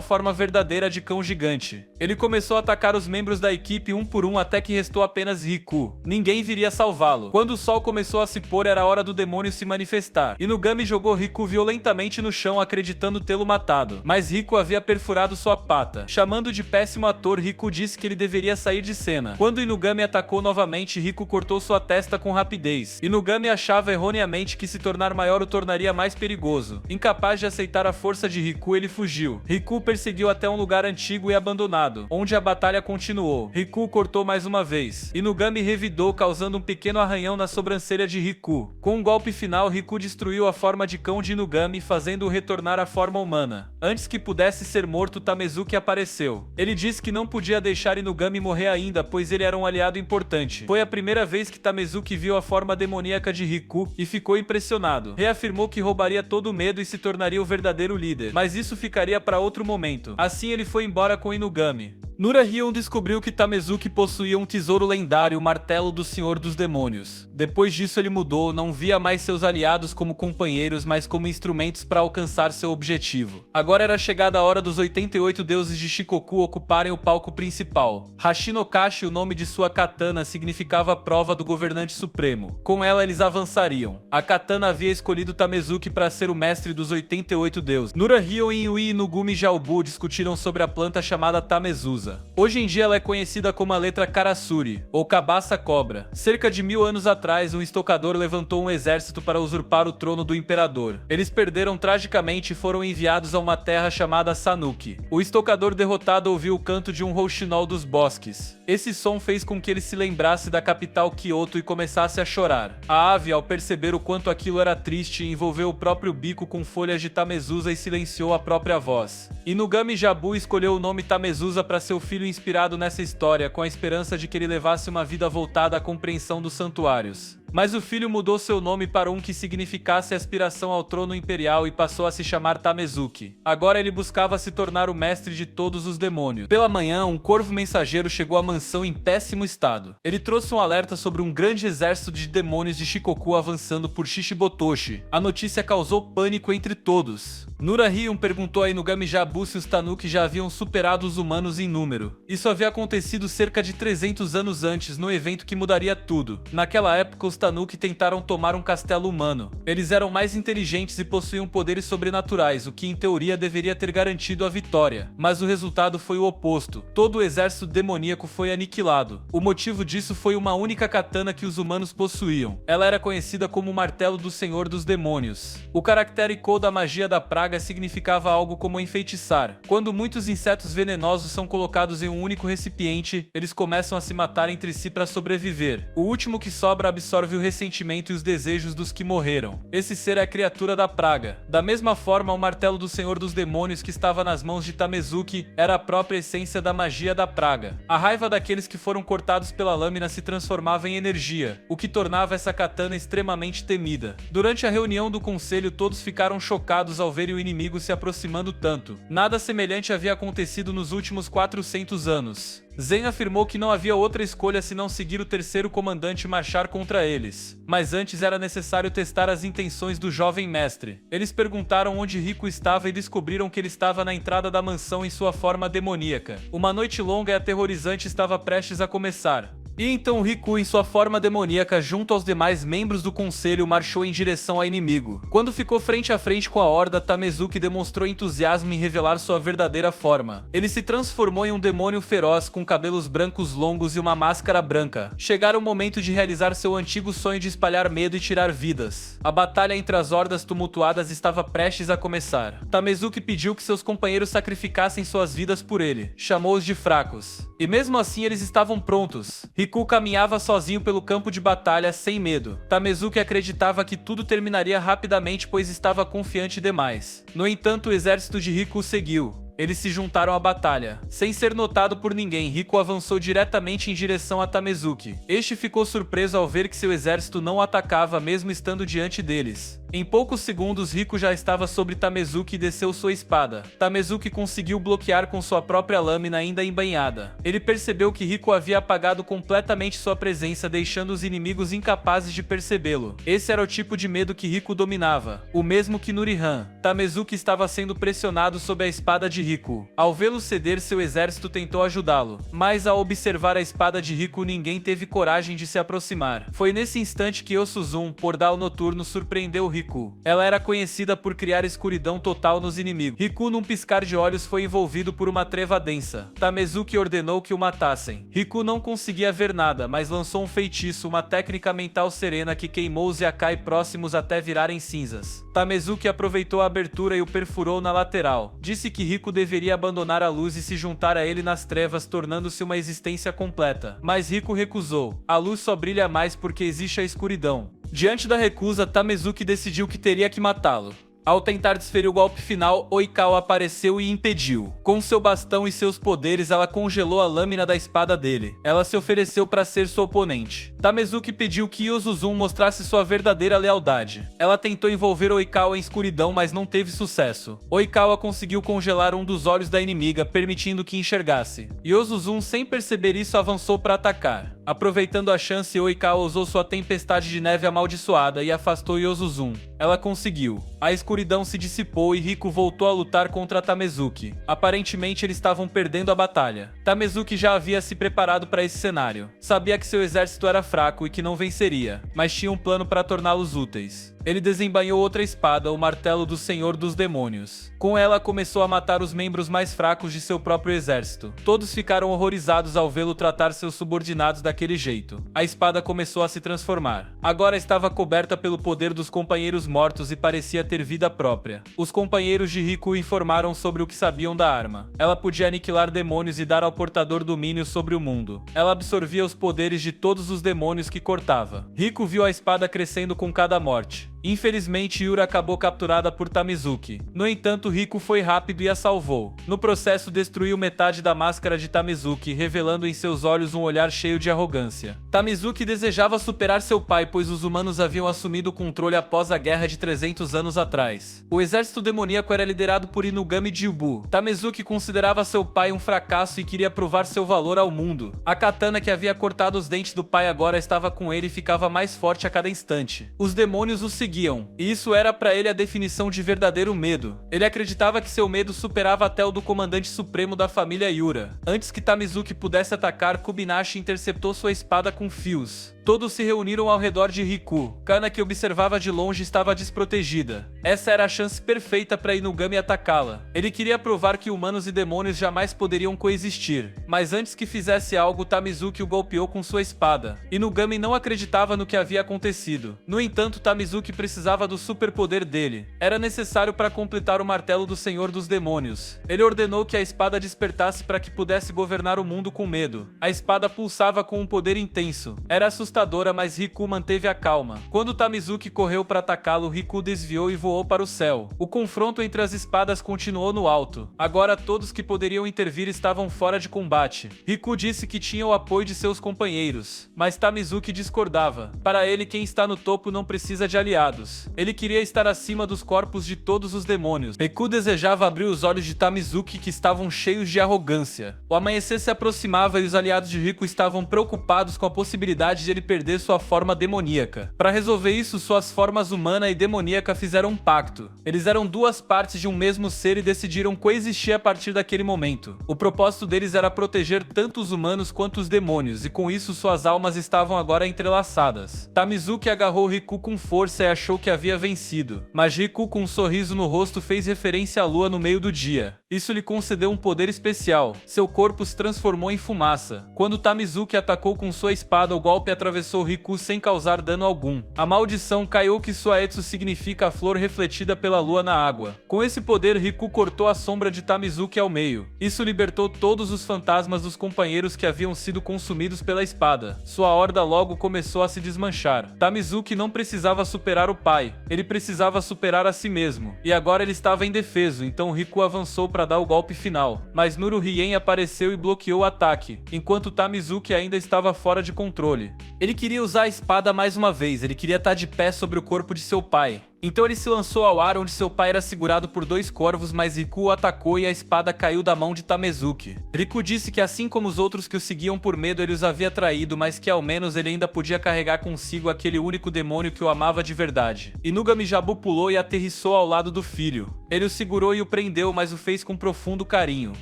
forma verdadeira de cão gigante. Ele começou a atacar os membros da equipe um por um até que restou apenas Riku. Ninguém viria salvá-lo. Quando o sol começou a se pôr, era hora do demônio se manifestar. Inugami jogou Riku violentamente no chão, acreditando tê-lo matado, mas Riku havia perfurado sua pata. Chamando de péssimo ator, Riku disse que ele deveria sair de cena. Quando Inugami atacou novamente, Riku cortou sua testa com rapidez. Inugami achava erroneamente que se tornar maior maior o tornaria mais perigoso. Incapaz de aceitar a força de Riku, ele fugiu. Riku perseguiu até um lugar antigo e abandonado, onde a batalha continuou. Riku cortou mais uma vez. Inugami revidou, causando um pequeno arranhão na sobrancelha de Riku. Com um golpe final, Riku destruiu a forma de cão de Inugami, fazendo-o retornar à forma humana. Antes que pudesse ser morto, Tamezuki apareceu. Ele disse que não podia deixar Inugami morrer ainda, pois ele era um aliado importante. Foi a primeira vez que Tamezuki viu a forma demoníaca de Riku e ficou impressionado. Reafirmou que roubaria todo o medo e se tornaria o verdadeiro líder, mas isso ficaria para outro momento. Assim ele foi embora com Inugami. Nurahion descobriu que Tamezuki possuía um tesouro lendário, o Martelo do Senhor dos Demônios. Depois disso ele mudou, não via mais seus aliados como companheiros, mas como instrumentos para alcançar seu objetivo. Agora era chegada a hora dos 88 deuses de Shikoku ocuparem o palco principal. Hashinokashi, o nome de sua katana, significava a prova do governante supremo. Com ela eles avançariam. A katana havia escolhido Tamezuki para ser o mestre dos 88 deuses. Nurahion e Yui Inugumi Jaobu discutiram sobre a planta chamada Tamezusa. Hoje em dia ela é conhecida como a letra Karasuri, ou Cabaça Cobra. Cerca de 1000 anos atrás, um estocador levantou um exército para usurpar o trono do imperador. Eles perderam tragicamente e foram enviados a uma terra chamada Sanuki. O estocador derrotado ouviu o canto de um rouxinol dos bosques. Esse som fez com que ele se lembrasse da capital Kyoto e começasse a chorar. A ave, ao perceber o quanto aquilo era triste, envolveu o próprio bico com folhas de Tamezusa e silenciou a própria voz. Inugami Jabu escolheu o nome Tamezusa para seu filho inspirado nessa história, com a esperança de que ele levasse uma vida voltada à compreensão dos santuários. Mas o filho mudou seu nome para um que significasse aspiração ao trono imperial e passou a se chamar Tamezuki. Agora ele buscava se tornar o mestre de todos os demônios. Pela manhã, um corvo mensageiro chegou à mansão em péssimo estado. Ele trouxe um alerta sobre um grande exército de demônios de Shikoku avançando por Shishibotoshi. A notícia causou pânico entre todos. Nurahion perguntou a Inugami Jabu se os Tanuki já haviam superado os humanos em número. Isso havia acontecido cerca de 300 anos antes, no evento que mudaria tudo. Naquela época, os Tanuki tentaram tomar um castelo humano. Eles eram mais inteligentes e possuíam poderes sobrenaturais, o que em teoria deveria ter garantido a vitória. Mas o resultado foi o oposto. Todo o exército demoníaco foi aniquilado. O motivo disso foi uma única katana que os humanos possuíam. Ela era conhecida como o Martelo do Senhor dos Demônios. O caractere Iko da magia da praga significava algo como enfeitiçar. Quando muitos insetos venenosos são colocados em um único recipiente, eles começam a se matar entre si para sobreviver. O último que sobra absorve o ressentimento e os desejos dos que morreram. Esse ser é a criatura da praga. Da mesma forma, o martelo do Senhor dos Demônios que estava nas mãos de Tamezuki era a própria essência da magia da praga. A raiva daqueles que foram cortados pela lâmina se transformava em energia, o que tornava essa katana extremamente temida. Durante a reunião do conselho, todos ficaram chocados ao verem o inimigo se aproximando tanto. Nada semelhante havia acontecido nos últimos 400 anos. Zen afirmou que não havia outra escolha senão seguir o terceiro comandante e marchar contra eles. Mas antes era necessário testar as intenções do jovem mestre. Eles perguntaram onde Riku estava e descobriram que ele estava na entrada da mansão em sua forma demoníaca. Uma noite longa e aterrorizante estava prestes a começar. E então Riku, em sua forma demoníaca, junto aos demais membros do conselho, marchou em direção ao inimigo. Quando ficou frente a frente com a horda, Tamezuki demonstrou entusiasmo em revelar sua verdadeira forma. Ele se transformou em um demônio feroz com cabelos brancos longos e uma máscara branca. Chegara o momento de realizar seu antigo sonho de espalhar medo e tirar vidas. A batalha entre as hordas tumultuadas estava prestes a começar. Tamezuki pediu que seus companheiros sacrificassem suas vidas por ele. Chamou-os de fracos. E mesmo assim eles estavam prontos. Riku caminhava sozinho pelo campo de batalha sem medo. Tamezuki acreditava que tudo terminaria rapidamente, pois estava confiante demais. No entanto, o exército de Riku seguiu. Eles se juntaram à batalha. Sem ser notado por ninguém, Riku avançou diretamente em direção a Tamezuki. Este ficou surpreso ao ver que seu exército não o atacava mesmo estando diante deles. Em poucos segundos, Riku já estava sobre Tamezuki e desceu sua espada. Tamezuki conseguiu bloquear com sua própria lâmina ainda embainhada. Ele percebeu que Riku havia apagado completamente sua presença, deixando os inimigos incapazes de percebê-lo. Esse era o tipo de medo que Riku dominava, o mesmo que Nurihan. Tamezuki estava sendo pressionado sob a espada de Riku. Ao vê-lo ceder, seu exército tentou ajudá-lo, mas ao observar a espada de Riku, ninguém teve coragem de se aproximar. Foi nesse instante que Osuzun, Portal Noturno, surpreendeu Riku Riku. Ela era conhecida por criar escuridão total nos inimigos. Riku, num piscar de olhos, foi envolvido por uma treva densa. Tamezuki ordenou que o matassem. Riku não conseguia ver nada, mas lançou um feitiço, uma técnica mental serena que queimou os Yakai próximos até virarem cinzas. Tamezuki aproveitou a abertura e o perfurou na lateral. Disse que Riku deveria abandonar a luz e se juntar a ele nas trevas, tornando-se uma existência completa. Mas Riku recusou. A luz só brilha mais porque existe a escuridão. Diante da recusa, Tamezuki decidiu que teria que matá-lo. Ao tentar desferir o golpe final, Oikawa apareceu e impediu. Com seu bastão e seus poderes, ela congelou a lâmina da espada dele. Ela se ofereceu para ser sua oponente. Tamezuki pediu que Yozuzun mostrasse sua verdadeira lealdade. Ela tentou envolver Oikawa em escuridão, mas não teve sucesso. Oikawa conseguiu congelar um dos olhos da inimiga, permitindo que enxergasse. Yozuzun, sem perceber isso, avançou para atacar. Aproveitando a chance, Oikawa usou sua tempestade de neve amaldiçoada e afastou Yozuzun. Ela conseguiu. A escuridão se dissipou e Riku voltou a lutar contra Tamezuki. Aparentemente, eles estavam perdendo a batalha. Tamezuki já havia se preparado para esse cenário. Sabia que seu exército era fraco e que não venceria, mas tinha um plano para torná-los úteis. Ele desembainhou outra espada, o martelo do Senhor dos Demônios. Com ela, começou a matar os membros mais fracos de seu próprio exército. Todos ficaram horrorizados ao vê-lo tratar seus subordinados daquele jeito. A espada começou a se transformar. Agora estava coberta pelo poder dos companheiros mortos e parecia ter vida própria. Os companheiros de Riku informaram sobre o que sabiam da arma. Ela podia aniquilar demônios e dar ao portador domínio sobre o mundo. Ela absorvia os poderes de todos os demônios que cortava. Riku viu a espada crescendo com cada morte. Infelizmente, Yura acabou capturada por Tamezuki. No entanto, Riku foi rápido e a salvou. No processo, destruiu metade da máscara de Tamezuki, revelando em seus olhos um olhar cheio de arrogância. Tamezuki desejava superar seu pai, pois os humanos haviam assumido o controle após a guerra de 300 anos atrás. O exército demoníaco era liderado por Inugami Jibu. Tamezuki considerava seu pai um fracasso e queria provar seu valor ao mundo. A katana que havia cortado os dentes do pai agora estava com ele e ficava mais forte a cada instante. Os demônios o seguiam, e isso era para ele a definição de verdadeiro medo. Ele acreditava que seu medo superava até o do comandante supremo da família Yura. Antes que Tamezuki pudesse atacar, Kubinashi interceptou sua espada com fios. Todos se reuniram ao redor de Riku. Kana, que observava de longe, estava desprotegida. Essa era a chance perfeita para Inugami atacá-la. Ele queria provar que humanos e demônios jamais poderiam coexistir. Mas antes que fizesse algo, Tamezuki o golpeou com sua espada. Inugami não acreditava no que havia acontecido. No entanto, Tamezuki precisava do superpoder dele. Era necessário para completar o martelo do Senhor dos Demônios. Ele ordenou que a espada despertasse para que pudesse governar o mundo com medo. A espada pulsava com um poder intenso. Era assustadora, mas Riku manteve a calma. Quando Tamezuki correu para atacá-lo, Riku desviou e voou para o céu. O confronto entre as espadas continuou no alto. Agora todos que poderiam intervir estavam fora de combate. Riku disse que tinha o apoio de seus companheiros, mas Tamezuki discordava. Para ele, quem está no topo não precisa de aliados. Ele queria estar acima dos corpos de todos os demônios. Riku desejava abrir os olhos de Tamezuki, que estavam cheios de arrogância. O amanhecer se aproximava e os aliados de Riku estavam preocupados com a possibilidade de ele perder sua forma demoníaca. Para resolver isso, suas formas humana e demoníaca fizeram um pacto. Eles eram duas partes de um mesmo ser e decidiram coexistir a partir daquele momento. O propósito deles era proteger tanto os humanos quanto os demônios, e com isso suas almas estavam agora entrelaçadas. Tamezuki agarrou Riku com força e achou que havia vencido. Mas Riku, com um sorriso no rosto, fez referência à lua no meio do dia. Isso lhe concedeu um poder especial. Seu corpo se transformou em fumaça. Quando Tamezuki atacou com sua espada, o golpe atravessou Riku sem causar dano algum. A maldição Kaiô Kitsuaetsu significa a flor refletida pela lua na água. Com esse poder, Riku cortou a sombra de Tamezuki ao meio. Isso libertou todos os fantasmas dos companheiros que haviam sido consumidos pela espada. Sua horda logo começou a se desmanchar. Tamezuki não precisava superar o pai. Ele precisava superar a si mesmo. E agora ele estava indefeso, então Riku avançou para dar o golpe final. Mas Nuru Hien apareceu e bloqueou o ataque, enquanto Tamezuki ainda estava fora de controle. Ele queria usar a espada mais uma vez, ele queria estar de pé sobre o corpo de seu pai. Então ele se lançou ao ar, onde seu pai era segurado por dois corvos, mas Riku o atacou e a espada caiu da mão de Tamezuki. Riku disse que, assim como os outros que o seguiam por medo, ele os havia traído, mas que ao menos ele ainda podia carregar consigo aquele único demônio que o amava de verdade. Inugami Jabu pulou e aterrissou ao lado do filho. Ele o segurou e o prendeu, mas o fez com profundo carinho.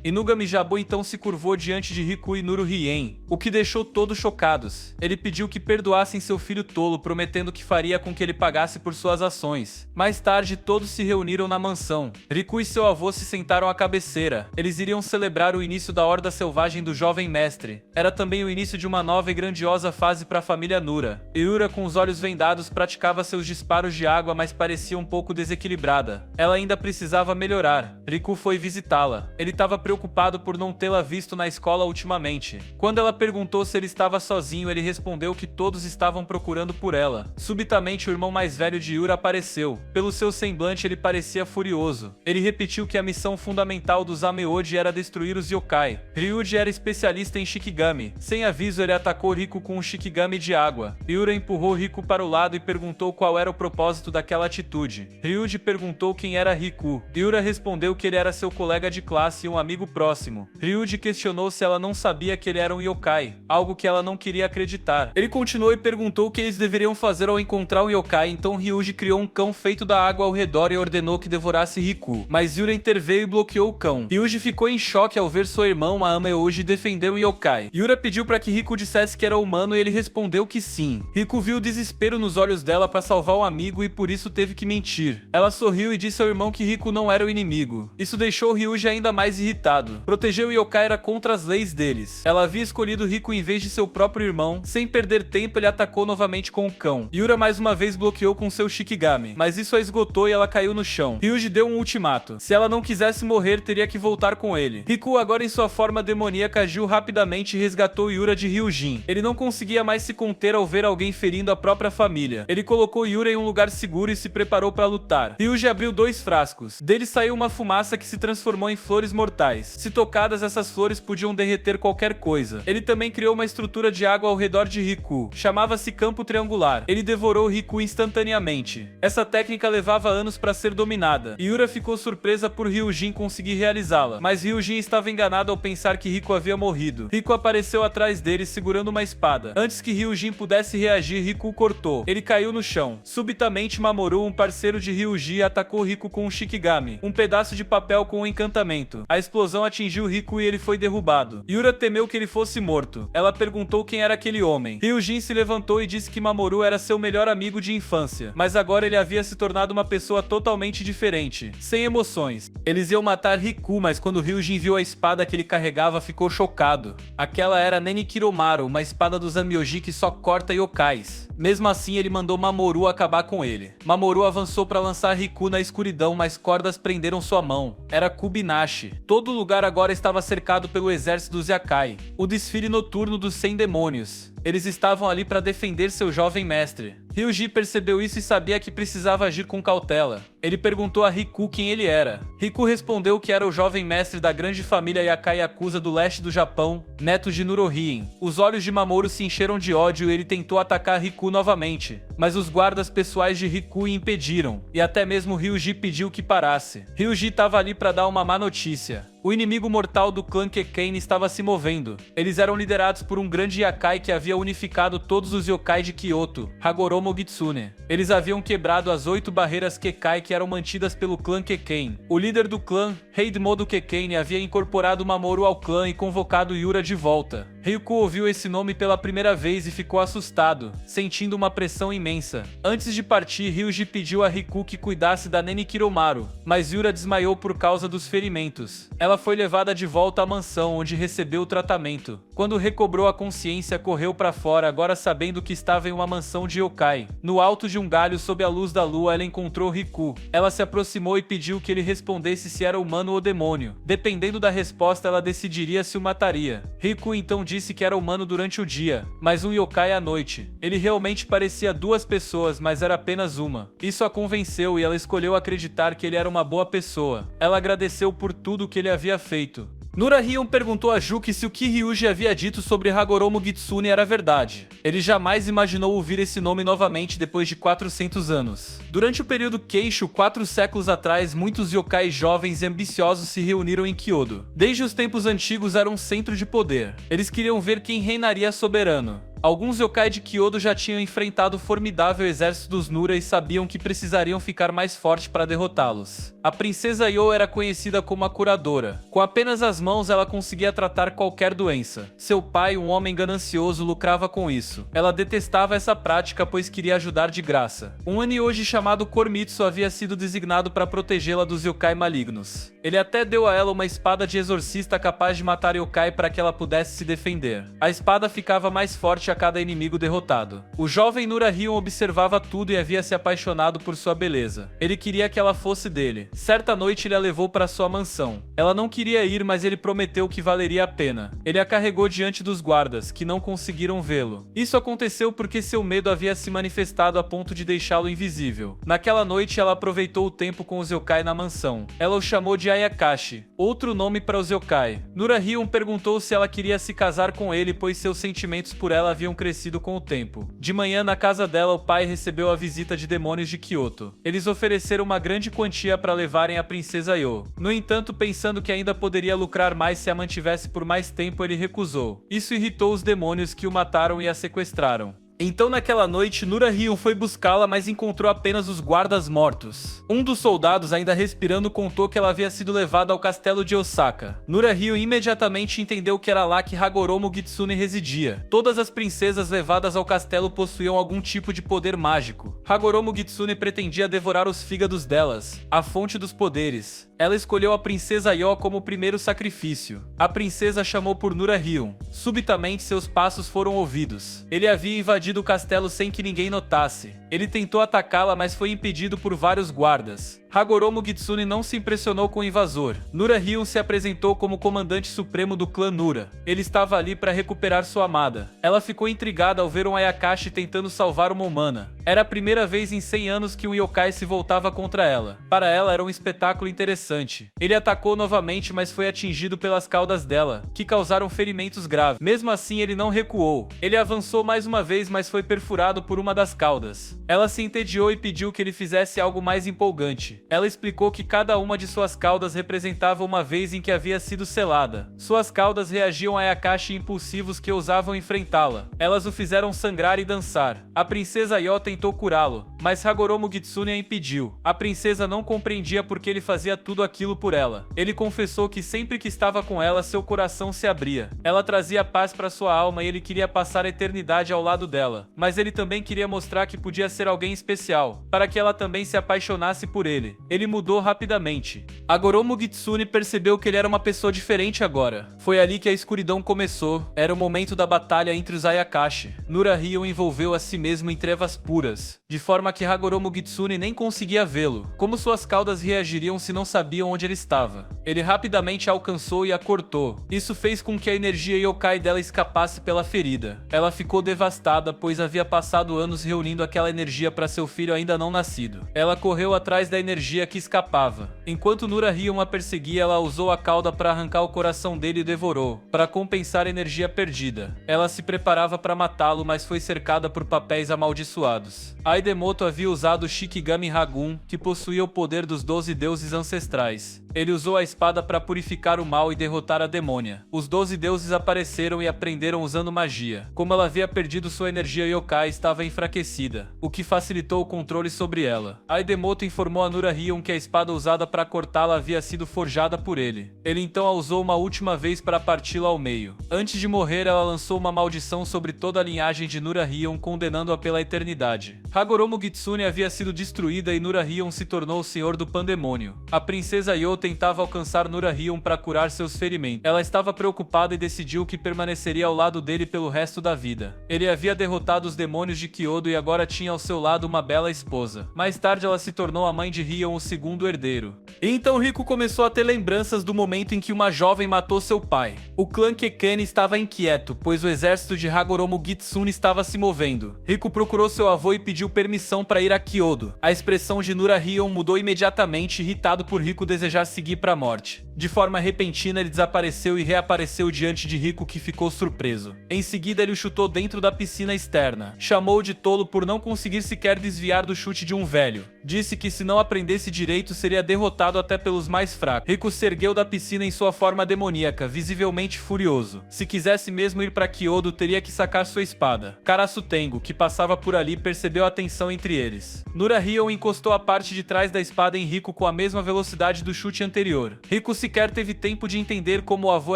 Inugami Jabu então se curvou diante de Riku e Nuru Hien, o que deixou todos chocados. Ele pediu que perdoassem seu filho tolo, prometendo que faria com que ele pagasse por suas ações. emoções. Mais tarde, todos se reuniram na mansão. Riku e seu avô se sentaram à cabeceira. Eles iriam celebrar o início da Horda Selvagem do jovem mestre. Era também o início de uma nova e grandiosa fase para a família Nura. Yura, com os olhos vendados, praticava seus disparos de água, mas parecia um pouco desequilibrada. Ela ainda precisava melhorar. Riku foi visitá-la. Ele estava preocupado por não tê-la visto na escola ultimamente. Quando ela perguntou se ele estava sozinho, ele respondeu que todos estavam procurando por ela. Subitamente, o irmão mais velho de Yura apareceu. Pelo seu semblante, ele parecia furioso. Ele repetiu que a missão fundamental dos Ameoji era destruir os yokai. Ryuji era especialista em Shikigami. Sem aviso, ele atacou Riku com um Shikigami de água. Yura empurrou Riku para o lado e perguntou qual era o propósito daquela atitude. Ryuji perguntou quem era Riku. Yura respondeu que ele era seu colega de classe e um amigo próximo. Ryuji questionou se ela não sabia que ele era um yokai, algo que ela não queria acreditar. Ele continuou e perguntou o que eles deveriam fazer ao encontrar um yokai, então Ryuji criou um cão feito da água ao redor e ordenou que devorasse Riku. Mas Yura interveio e bloqueou o cão. Ryuji ficou em choque ao ver sua irmã, a Ameoji, defender um yokai. Yura pediu para que Riku dissesse que era humano e ele respondeu que sim. Riku viu o desespero nos olhos dela para salvar o amigo e por isso teve que mentir. Ela sorriu e disse ao irmão que Riku não era o inimigo. Isso deixou Ryuji ainda mais irritado. Proteger o yokai era contra as leis deles. Ela havia escolhido Riku em vez de seu próprio irmão. Sem perder tempo, ele atacou novamente com o cão. Yura mais uma vez bloqueou com seu Shikigami, mas isso a esgotou e ela caiu no chão. Ryuji deu um ultimato. Se ela não quisesse morrer, teria que voltar com ele. Riku, agora em sua forma demoníaca, agiu rapidamente e resgatou Yura de Ryujin. Ele não conseguia mais se conter ao ver alguém ferindo a própria família. Ele colocou Yura em um lugar seguro e se preparou para lutar. Ryuji abriu 2 frascos. Dele saiu uma fumaça que se transformou em flores mortais. Se tocadas, essas flores podiam derreter qualquer coisa. Ele também criou uma estrutura de água ao redor de Riku. Chamava-se Campo Triangular. Ele devorou Riku instantaneamente. Essa técnica levava anos para ser dominada. Yura ficou surpresa por Ryujin conseguir realizá-la, mas Ryujin estava enganado ao pensar que Riku havia morrido. Riku apareceu atrás dele segurando uma espada. Antes que Ryujin pudesse reagir, Riku o cortou. Ele caiu no chão. Subitamente, Mamoru, um parceiro de Ryuji, atacou Riku com um Shikigami, um pedaço de papel com um encantamento. A explosão atingiu Riku e ele foi derrubado. Yura temeu que ele fosse morto. Ela perguntou quem era aquele homem. Ryujin se levantou e disse que Mamoru era seu melhor amigo de infância, mas agora ele havia se tornado uma pessoa totalmente diferente, sem emoções. Eles iam matar Riku, mas quando Ryujin viu a espada que ele carregava, ficou chocado. Aquela era Nenikiromaru, uma espada dos Ameoji que só corta yokais. Mesmo assim, ele mandou Mamoru acabar com ele. Mamoru avançou para lançar Riku na escuridão, mas cordas prenderam sua mão. Era Kubinashi. Todo lugar agora estava cercado pelo exército dos Yakai. O desfile noturno dos 100 demônios. Eles estavam ali para defender seu jovem mestre. Ryuji percebeu isso e sabia que precisava agir com cautela. Ele perguntou a Riku quem ele era. Riku respondeu que era o jovem mestre da grande família Yakai Yakuza do leste do Japão, neto de Nurohien. Os olhos de Mamoru se encheram de ódio e ele tentou atacar Riku novamente, mas os guardas pessoais de Riku o impediram, e até mesmo Ryuji pediu que parasse. Ryuji estava ali para dar uma má notícia. O inimigo mortal do clã Kekkei estava se movendo. Eles eram liderados por um grande Yakai que havia unificado todos os yokai de Kyoto, Hagoromo Gitsune. Eles haviam quebrado as 8 barreiras Kekkai que eram mantidas pelo clã Kekkei. O líder do clã, Heidmodo Kekkei, havia incorporado Mamoru ao clã e convocado Yura de volta. Ryuko ouviu esse nome pela primeira vez e ficou assustado, sentindo uma pressão imensa. Antes de partir, Ryuji pediu a Riku que cuidasse da Nenikiromaru, mas Yura desmaiou por causa dos ferimentos. Ela foi levada de volta à mansão, onde recebeu o tratamento. Quando recobrou a consciência, correu para fora, agora sabendo que estava em uma mansão de yokai. No alto de um galho, sob a luz da lua, ela encontrou Riku. Ela se aproximou e pediu que ele respondesse se era humano ou demônio. Dependendo da resposta, ela decidiria se o mataria. Riku então disse que era humano durante o dia, mas um yokai à noite. Ele realmente parecia 2 pessoas, mas era apenas uma. Isso a convenceu e ela escolheu acreditar que ele era uma boa pessoa. Ela agradeceu por tudo que ele havia feito. Nurahion perguntou a Juki se o que Ryuji havia dito sobre Hagoromo Gitsune era verdade. Ele jamais imaginou ouvir esse nome novamente depois de 400 anos. Durante o período Keisho, 4 séculos atrás, muitos yokai jovens e ambiciosos se reuniram em Kyoto. Desde os tempos antigos era um centro de poder. Eles queriam ver quem reinaria soberano. Alguns yokai de Kyoto já tinham enfrentado o formidável exército dos Nura e sabiam que precisariam ficar mais forte para derrotá-los. A princesa Yo era conhecida como a curadora. Com apenas as mãos ela conseguia tratar qualquer doença. Seu pai, um homem ganancioso, lucrava com isso. Ela detestava essa prática pois queria ajudar de graça. Um Onioji chamado Kormitsu havia sido designado para protegê-la dos yokai malignos. Ele até deu a ela uma espada de exorcista capaz de matar yokai para que ela pudesse se defender. A espada ficava mais forte a cada inimigo derrotado. O jovem Nurahyun observava tudo e havia se apaixonado por sua beleza. Ele queria que ela fosse dele. Certa noite ele a levou para sua mansão. Ela não queria ir, mas ele prometeu que valeria a pena. Ele a carregou diante dos guardas, que não conseguiram vê-lo. Isso aconteceu porque seu medo havia se manifestado a ponto de deixá-lo invisível. Naquela noite ela aproveitou o tempo com os yokai na mansão. Ela o chamou de Ayakashi, outro nome para os yokai. Nurahyun perguntou se ela queria se casar com ele, pois seus sentimentos por ela haviam crescido com o tempo. De manhã, na casa dela, o pai recebeu a visita de demônios de Kyoto. Eles ofereceram uma grande quantia para levarem a princesa Yo. No entanto, pensando que ainda poderia lucrar mais se a mantivesse por mais tempo, ele recusou. Isso irritou os demônios, que o mataram e a sequestraram. Então naquela noite, Nurahyun foi buscá-la, mas encontrou apenas os guardas mortos. Um dos soldados, ainda respirando, contou que ela havia sido levada ao castelo de Osaka. Nurahyun imediatamente entendeu que era lá que Hagoromo Kitsune residia. Todas as princesas levadas ao castelo possuíam algum tipo de poder mágico. Hagoromo Kitsune pretendia devorar os fígados delas, a fonte dos poderes. Ela escolheu a princesa Yo como o primeiro sacrifício. A princesa chamou por Nurahyun. Subitamente seus passos foram ouvidos. Ele havia invadido o castelo sem que ninguém notasse. Ele tentou atacá-la, mas foi impedido por vários guardas. Hagoromo Kitsune não se impressionou com o invasor. Nurahyun se apresentou como comandante supremo do clã Nura. Ele estava ali para recuperar sua amada. Ela ficou intrigada ao ver um Ayakashi tentando salvar uma humana. Era a primeira vez em 100 anos que um yokai se voltava contra ela. Para ela era um espetáculo interessante. Ele atacou novamente, mas foi atingido pelas caudas dela, que causaram ferimentos graves. Mesmo assim, ele não recuou. Ele avançou mais uma vez, mas foi perfurado por uma das caudas. Ela se entediou e pediu que ele fizesse algo mais empolgante. Ela explicou que cada uma de suas caudas representava uma vez em que havia sido selada. Suas caudas reagiam a Ayakashi impulsivos que ousavam enfrentá-la. Elas o fizeram sangrar e dançar. A princesa Yo tentou curá-lo, mas Hagoromo Kitsune a impediu. A princesa não compreendia por que ele fazia tudo aquilo por ela. Ele confessou que sempre que estava com ela, seu coração se abria. Ela trazia paz para sua alma e ele queria passar a eternidade ao lado dela. Mas ele também queria mostrar que podia ser alguém especial, para que ela também se apaixonasse por ele. Ele mudou rapidamente. Hagoromo Kitsune percebeu que ele era uma pessoa diferente agora. Foi ali que a escuridão começou. Era o momento da batalha entre os Ayakashi. Nurahyun envolveu a si mesmo em trevas puras, de forma que Hagoromo Kitsune nem conseguia vê-lo. Como suas caudas reagiriam se não sabiam onde ele estava? Ele rapidamente a alcançou e a cortou. Isso fez com que a energia yokai dela escapasse pela ferida. Ela ficou devastada, pois havia passado anos reunindo aquela energia para seu filho ainda não nascido. Ela correu atrás da energia que escapava. Enquanto Nurahyun a perseguia, ela usou a cauda para arrancar o coração dele e devorou, para compensar a energia perdida. Ela se preparava para matá-lo, mas foi cercada por papéis amaldiçoados. Aidemoto havia usado o Shikigami Ragun, que possuía o poder dos 12 deuses ancestrais. Ele usou a espada para purificar o mal e derrotar a demônia. Os 12 deuses apareceram e aprenderam usando magia. Como ela havia perdido sua energia yokai, estava enfraquecida, o que facilitou o controle sobre ela. Aidemoto informou a Nurahyun que a espada usada para cortá-la havia sido forjada por ele. Ele então a usou uma última vez para parti-la ao meio. Antes de morrer, ela lançou uma maldição sobre toda a linhagem de Nurahyun, condenando-a pela eternidade. Hagoromo Kitsune havia sido destruída e Nurahyun se tornou o senhor do pandemônio. A princesa Yo tentava alcançar Nurahyun para curar seus ferimentos. Ela estava preocupada e decidiu que permaneceria ao lado dele pelo resto da vida. Ele havia derrotado os demônios de Kyoto e agora tinha ao seu lado uma bela esposa. Mais tarde ela se tornou a mãe de Rion, o segundo herdeiro. E então Riku começou a ter lembranças do momento em que uma jovem matou seu pai. O clã Kekane estava inquieto, pois o exército de Hagoromo Kitsune estava se movendo. Riku procurou seu avô e pediu permissão para ir a Kyoto. A expressão de Nurahyun mudou imediatamente, irritado por Riku desejar seguir para a morte. De forma repentina, ele desapareceu e reapareceu diante de Riku, que ficou surpreso. Em seguida, ele o chutou dentro da piscina externa. Chamou-o de tolo por não conseguir sequer desviar do chute de um velho. Disse que se não aprendesse direito seria derrotado até pelos mais fracos. Riku se ergueu da piscina em sua forma demoníaca, visivelmente furioso. Se quisesse mesmo ir para Kyoto, teria que sacar sua espada. Karasu Tengo, que passava por ali, percebeu a tensão entre eles. Nura Hion encostou a parte de trás da espada em Riku com a mesma velocidade do chute anterior. Riku sequer teve tempo de entender como o avô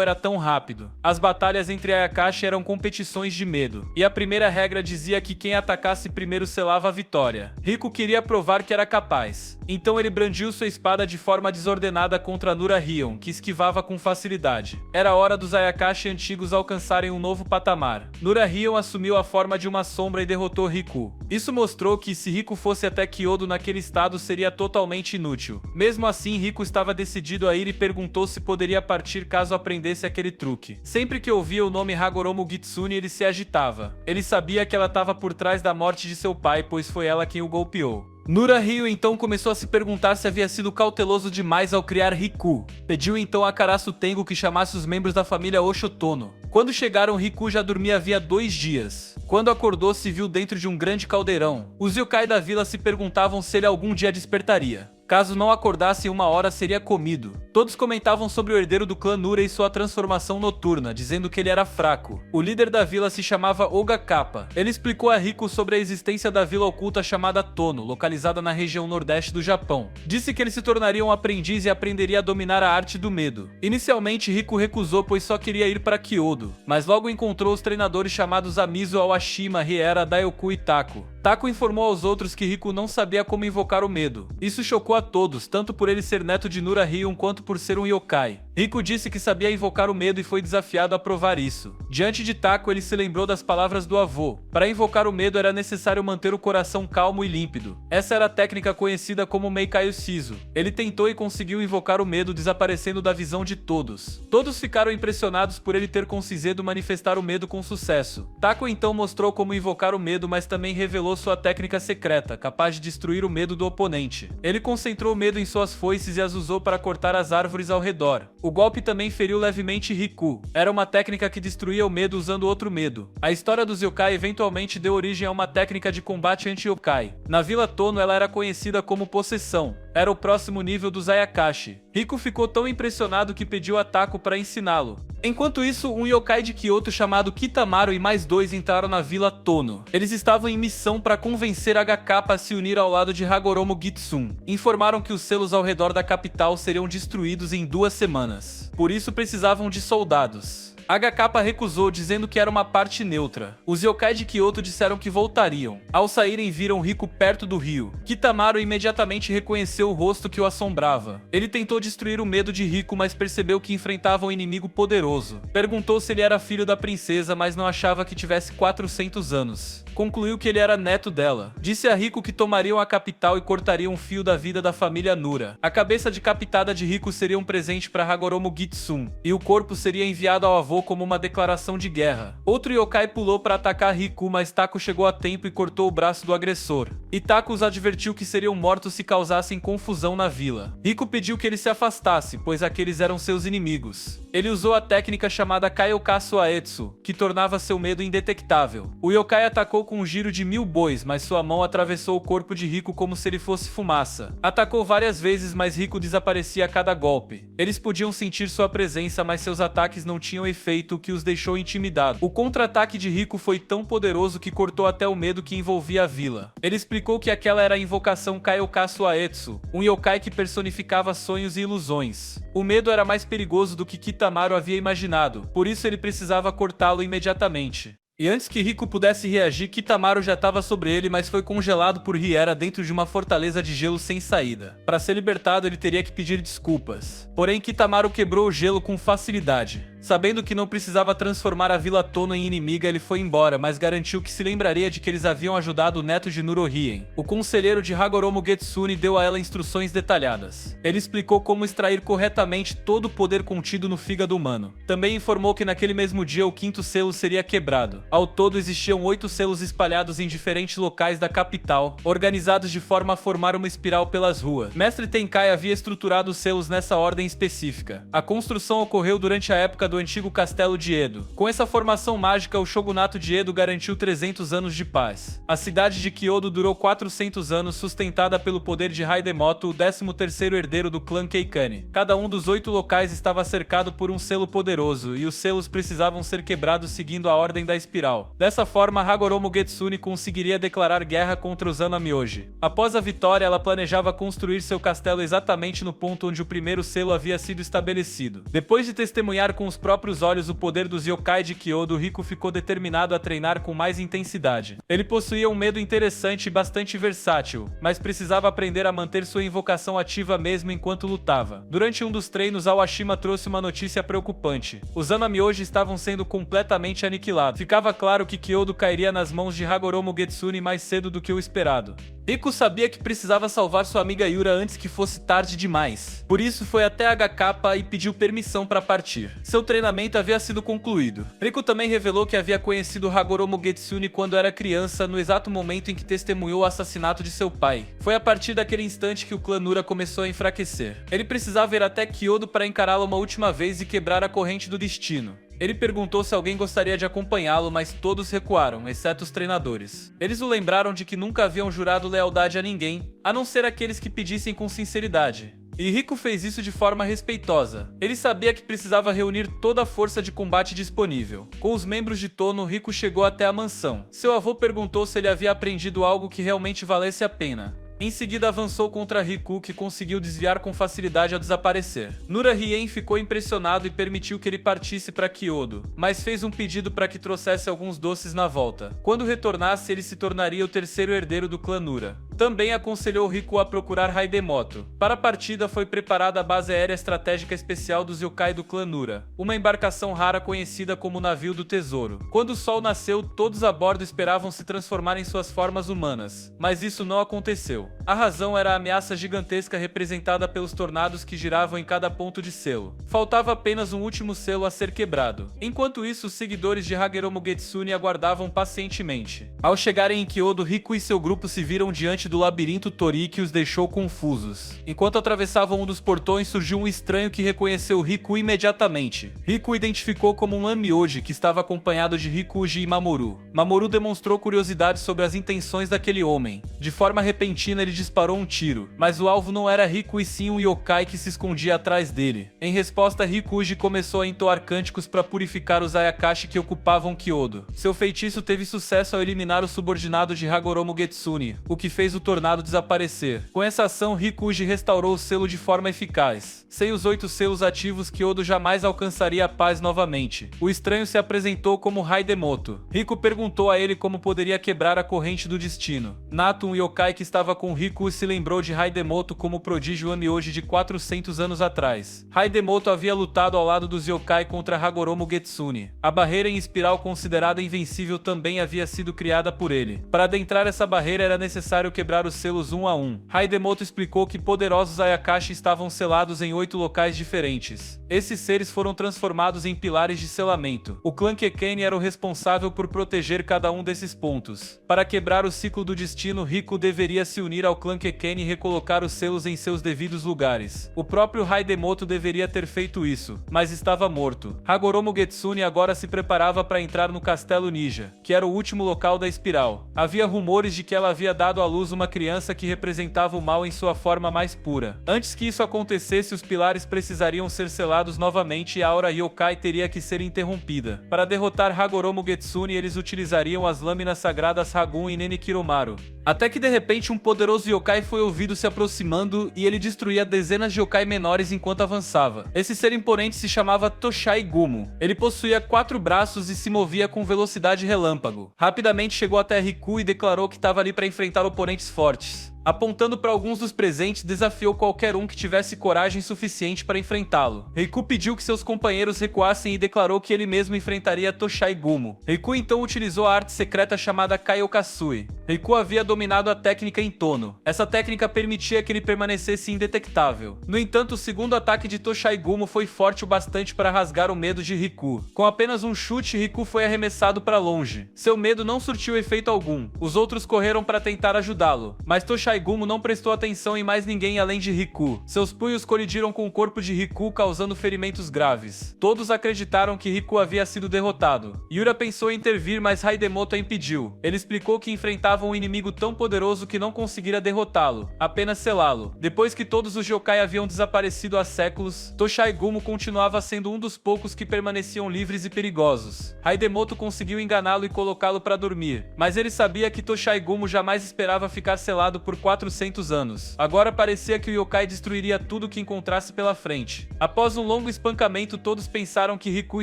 era tão rápido. As batalhas entre Ayakashi eram competições de medo, e a primeira regra dizia que quem atacasse primeiro selava a vitória. Riku queria provar que era capaz, então ele brandiu sua espada de forma desordenada contra Nura Hion, que esquivava com facilidade. Era hora dos Ayakashi antigos alcançarem um novo patamar. Nura Hion assumiu a forma de uma sombra e derrotou Riku. Isso mostrou que se Riku fosse até Kyoto naquele estado seria totalmente inútil. Mesmo assim, Riku estava decidido a ir e perguntou se poderia partir caso aprendesse aquele truque. Sempre que ouvia o nome Hagoromo Gitsune, ele se agitava. Ele sabia que ela estava por trás da morte de seu pai, pois foi ela quem o golpeou. Nura Hion então começou a se perguntar se havia sido cauteloso demais ao criar Riku. Pediu então a Karasu Tengo que chamasse os membros da família Oshotono. Quando chegaram, Riku já dormia havia 2 dias. Quando acordou, se viu dentro de um grande caldeirão. Os yokai da vila se perguntavam se ele algum dia despertaria. Caso não acordasse em 1 hora, seria comido. Todos comentavam sobre o herdeiro do clã Nura e sua transformação noturna, dizendo que ele era fraco. O líder da vila se chamava Oga Kappa. Ele explicou a Riku sobre a existência da vila oculta chamada Tono, localizada na região nordeste do Japão. Disse que ele se tornaria um aprendiz e aprenderia a dominar a arte do medo. Inicialmente, Riku recusou, pois só queria ir para Kyoto, mas logo encontrou os treinadores chamados Amizu Awashima, Riera, Daioku e Taku. Taku informou aos outros que Riku não sabia como invocar o medo. Isso chocou a todos, tanto por ele ser neto de Nura Hion quanto por ser um yokai. Riku disse que sabia invocar o medo e foi desafiado a provar isso. Diante de Taku, ele se lembrou das palavras do avô. Para invocar o medo era necessário manter o coração calmo e límpido. Essa era a técnica conhecida como Meikaio Shizu. Ele tentou e conseguiu invocar o medo, desaparecendo da visão de todos. Todos ficaram impressionados por ele ter conseguido manifestar o medo com sucesso. Taku então mostrou como invocar o medo, mas também revelou sua técnica secreta, capaz de destruir o medo do oponente. Ele concentrou o medo em suas foices e as usou para cortar as árvores ao redor. O golpe também feriu levemente Riku. Era uma técnica que destruía o medo usando outro medo. A história dos yokai eventualmente deu origem a uma técnica de combate anti-yokai. Na Vila Tono, ela era conhecida como possessão. Era o próximo nível dos Ayakashi. Riku ficou tão impressionado que pediu a Taku para ensiná-lo. Enquanto isso, um yokai de Kyoto chamado Kitamaru e mais 2 entraram na Vila Tono. Eles estavam em missão para convencer HK a se unir ao lado de Hagoromo Gitsune. Informaram que os selos ao redor da capital seriam destruídos em 2 semanas. Por isso precisavam de soldados. HK recusou, dizendo que era uma parte neutra. Os yokai de Kyoto disseram que voltariam. Ao saírem, viram Riku perto do rio. Kitamaru imediatamente reconheceu o rosto que o assombrava. Ele tentou destruir o medo de Riku, mas percebeu que enfrentava um inimigo poderoso. Perguntou se ele era filho da princesa, mas não achava que tivesse 400 anos. Concluiu que ele era neto dela. Disse a Riku que tomariam a capital e cortariam um fio da vida da família Nura. A cabeça decapitada de Riku seria um presente para Hagoromo Gitsune, e o corpo seria enviado ao avô como uma declaração de guerra. Outro yokai pulou para atacar Riku, mas Taku chegou a tempo e cortou o braço do agressor. E Taku os advertiu que seriam mortos se causassem confusão na vila. Riku pediu que ele se afastasse, pois aqueles eram seus inimigos. Ele usou a técnica chamada Kaiokasu Aetsu, que tornava seu medo indetectável. O yokai atacou com um giro de 1000 bois, mas sua mão atravessou o corpo de Riku como se ele fosse fumaça. Atacou várias vezes, mas Riku desaparecia a cada golpe. Eles podiam sentir sua presença, mas seus ataques não tinham efeito, o que os deixou intimidados. O contra-ataque de Riku foi tão poderoso que cortou até o medo que envolvia a vila. Ele explicou que aquela era a invocação Kaiokasu Aetsu, um yokai que personificava sonhos e ilusões. O medo era mais perigoso do que Kitamaru havia imaginado, por isso ele precisava cortá-lo imediatamente. E antes que Riku pudesse reagir, Kitamaru já estava sobre ele, mas foi congelado por Riera dentro de uma fortaleza de gelo sem saída. Para ser libertado, ele teria que pedir desculpas. Porém, Kitamaru quebrou o gelo com facilidade. Sabendo que não precisava transformar a Vila Tono em inimiga, ele foi embora, mas garantiu que se lembraria de que eles haviam ajudado o neto de Nurohien. O conselheiro de Hagoromo Gitsune deu a ela instruções detalhadas. Ele explicou como extrair corretamente todo o poder contido no fígado humano. Também informou que naquele mesmo dia o 5º selo seria quebrado. Ao todo existiam 8 selos espalhados em diferentes locais da capital, organizados de forma a formar uma espiral pelas ruas. Mestre Tenkai havia estruturado os selos nessa ordem específica. A construção ocorreu durante a época do do antigo castelo de Edo. Com essa formação mágica, o shogunato de Edo garantiu 300 anos de paz. A cidade de Kyoto durou 400 anos, sustentada pelo poder de Hidemoto, o 13º herdeiro do clã Keikane. Cada um dos 8 locais estava cercado por um selo poderoso, e os selos precisavam ser quebrados seguindo a ordem da espiral. Dessa forma, Hagoromo Mugetsuny conseguiria declarar guerra contra os Zanamyoji. Após a vitória, ela planejava construir seu castelo exatamente no ponto onde o primeiro selo havia sido estabelecido. Depois de testemunhar com os próprios olhos o poder dos yokai de Kyoto, Riku ficou determinado a treinar com mais intensidade. Ele possuía um medo interessante e bastante versátil, mas precisava aprender a manter sua invocação ativa mesmo enquanto lutava. Durante um dos treinos, Awashima trouxe uma notícia preocupante. Os Zanamyoji estavam sendo completamente aniquilados. Ficava claro que Kyoto cairia nas mãos de Hagoromo Mugetsuny mais cedo do que o esperado. Riku sabia que precisava salvar sua amiga Yura antes que fosse tarde demais. Por isso foi até HK e pediu permissão para partir. Seu treinamento havia sido concluído. Riku também revelou que havia conhecido Hagoromo Mugetsuny quando era criança, no exato momento em que testemunhou o assassinato de seu pai. Foi a partir daquele instante que o clã Nura começou a enfraquecer. Ele precisava ir até Kyoto para encará-la uma última vez e quebrar a corrente do destino. Ele perguntou se alguém gostaria de acompanhá-lo, mas todos recuaram, exceto os treinadores. Eles o lembraram de que nunca haviam jurado lealdade a ninguém, a não ser aqueles que pedissem com sinceridade. E Riku fez isso de forma respeitosa. Ele sabia que precisava reunir toda a força de combate disponível. Com os membros de Tono, Riku chegou até a mansão. Seu avô perguntou se ele havia aprendido algo que realmente valesse a pena. Em seguida avançou contra Riku, que conseguiu desviar com facilidade ao desaparecer. Nura Hien ficou impressionado e permitiu que ele partisse para Kyoto, mas fez um pedido para que trouxesse alguns doces na volta. Quando retornasse, ele se tornaria o terceiro herdeiro do clã Nura. Também aconselhou Riku a procurar Hidemoto. Para a partida foi preparada a base aérea estratégica especial dos yokai do clã Nura, uma embarcação rara conhecida como Navio do Tesouro. Quando o sol nasceu, todos a bordo esperavam se transformar em suas formas humanas, mas isso não aconteceu. A razão era a ameaça gigantesca representada pelos tornados que giravam em cada ponto de selo. Faltava apenas um último selo a ser quebrado. Enquanto isso, os seguidores de Hagoromo Mugetsuny aguardavam pacientemente. Ao chegarem em Kyoto, Riku e seu grupo se viram diante do labirinto Tori, que os deixou confusos. Enquanto atravessavam um dos portões, surgiu um estranho que reconheceu Riku imediatamente. Riku o identificou como um Zanmyoji, que estava acompanhado de Rikuji e Mamoru. Mamoru demonstrou curiosidade sobre as intenções daquele homem. De forma repentina, ele disparou um tiro, mas o alvo não era Riku e sim um yokai que se escondia atrás dele. Em resposta, Rikuji começou a entoar cânticos para purificar os Ayakashi que ocupavam Kyoto. Seu feitiço teve sucesso ao eliminar o subordinado de Hagoromo Mugetsuny, o que fez o tornado desaparecer. Com essa ação, Rikuji restaurou o selo de forma eficaz. Sem os 8 selos ativos, Kyoto jamais alcançaria a paz novamente. O estranho se apresentou como Hidemoto. Riku perguntou a ele como poderia quebrar a corrente do destino. Nato, um yokai que estava com Riku, se lembrou de Hidemoto como o prodígio Zanmyoji de 400 anos atrás. Hidemoto havia lutado ao lado dos yokai contra Hagoromo Mugetsuny. A barreira em espiral considerada invencível também havia sido criada por ele. Para adentrar essa barreira era necessário quebrar os selos um a um. Hidemoto explicou que poderosos Ayakashi estavam selados em 8 locais diferentes. Esses seres foram transformados em pilares de selamento. O clã Kekkane era o responsável por proteger cada um desses pontos. Para quebrar o ciclo do destino, Riku deveria se unir ao clã Kekkane e recolocar os selos em seus devidos lugares. O próprio Hidemoto deveria ter feito isso, mas estava morto. Hagoromo Mugetsuny agora se preparava para entrar no Castelo Ninja, que era o último local da espiral. Havia rumores de que ela havia dado à luz uma criança que representava o mal em sua forma mais pura. Antes que isso acontecesse, os pilares precisariam ser selados novamente e a aura yokai teria que ser interrompida. Para derrotar Hagoromo Mugetsuny, eles utilizariam as lâminas sagradas Ragun e Nenikiromaru. Até que de repente um poderoso yokai foi ouvido se aproximando e ele destruía dezenas de yokai menores enquanto avançava. Esse ser imponente se chamava Toshai Gumo. Ele possuía 4 braços e se movia com velocidade relâmpago. Rapidamente chegou até Riku e declarou que estava ali para enfrentar oponentes fortes. Apontando para alguns dos presentes, desafiou qualquer um que tivesse coragem suficiente para enfrentá-lo. Riku pediu que seus companheiros recuassem e declarou que ele mesmo enfrentaria Toshai Gumo. Riku então utilizou a arte secreta chamada Kaiokasui. Riku havia dominado a técnica em Tono. Essa técnica permitia que ele permanecesse indetectável. No entanto, o segundo ataque de Toshai Gumo foi forte o bastante para rasgar o medo de Riku. Com apenas um chute, Riku foi arremessado para longe. Seu medo não surtiu efeito algum. Os outros correram para tentar ajudá-lo, mas Toshai Tsushigumo não prestou atenção em mais ninguém além de Riku. Seus punhos colidiram com o corpo de Riku, causando ferimentos graves. Todos acreditaram que Riku havia sido derrotado. Yura pensou em intervir, mas Haidemoto a impediu. Ele explicou que enfrentavam um inimigo tão poderoso que não conseguira derrotá-lo, apenas selá-lo. Depois que todos os yokai haviam desaparecido há séculos, Tsushigumo continuava sendo um dos poucos que permaneciam livres e perigosos. Haidemoto conseguiu enganá-lo e colocá-lo para dormir, mas ele sabia que Tsushigumo jamais esperava ficar selado por 400 anos. Agora parecia que o yokai destruiria tudo que encontrasse pela frente. Após um longo espancamento, todos pensaram que Riku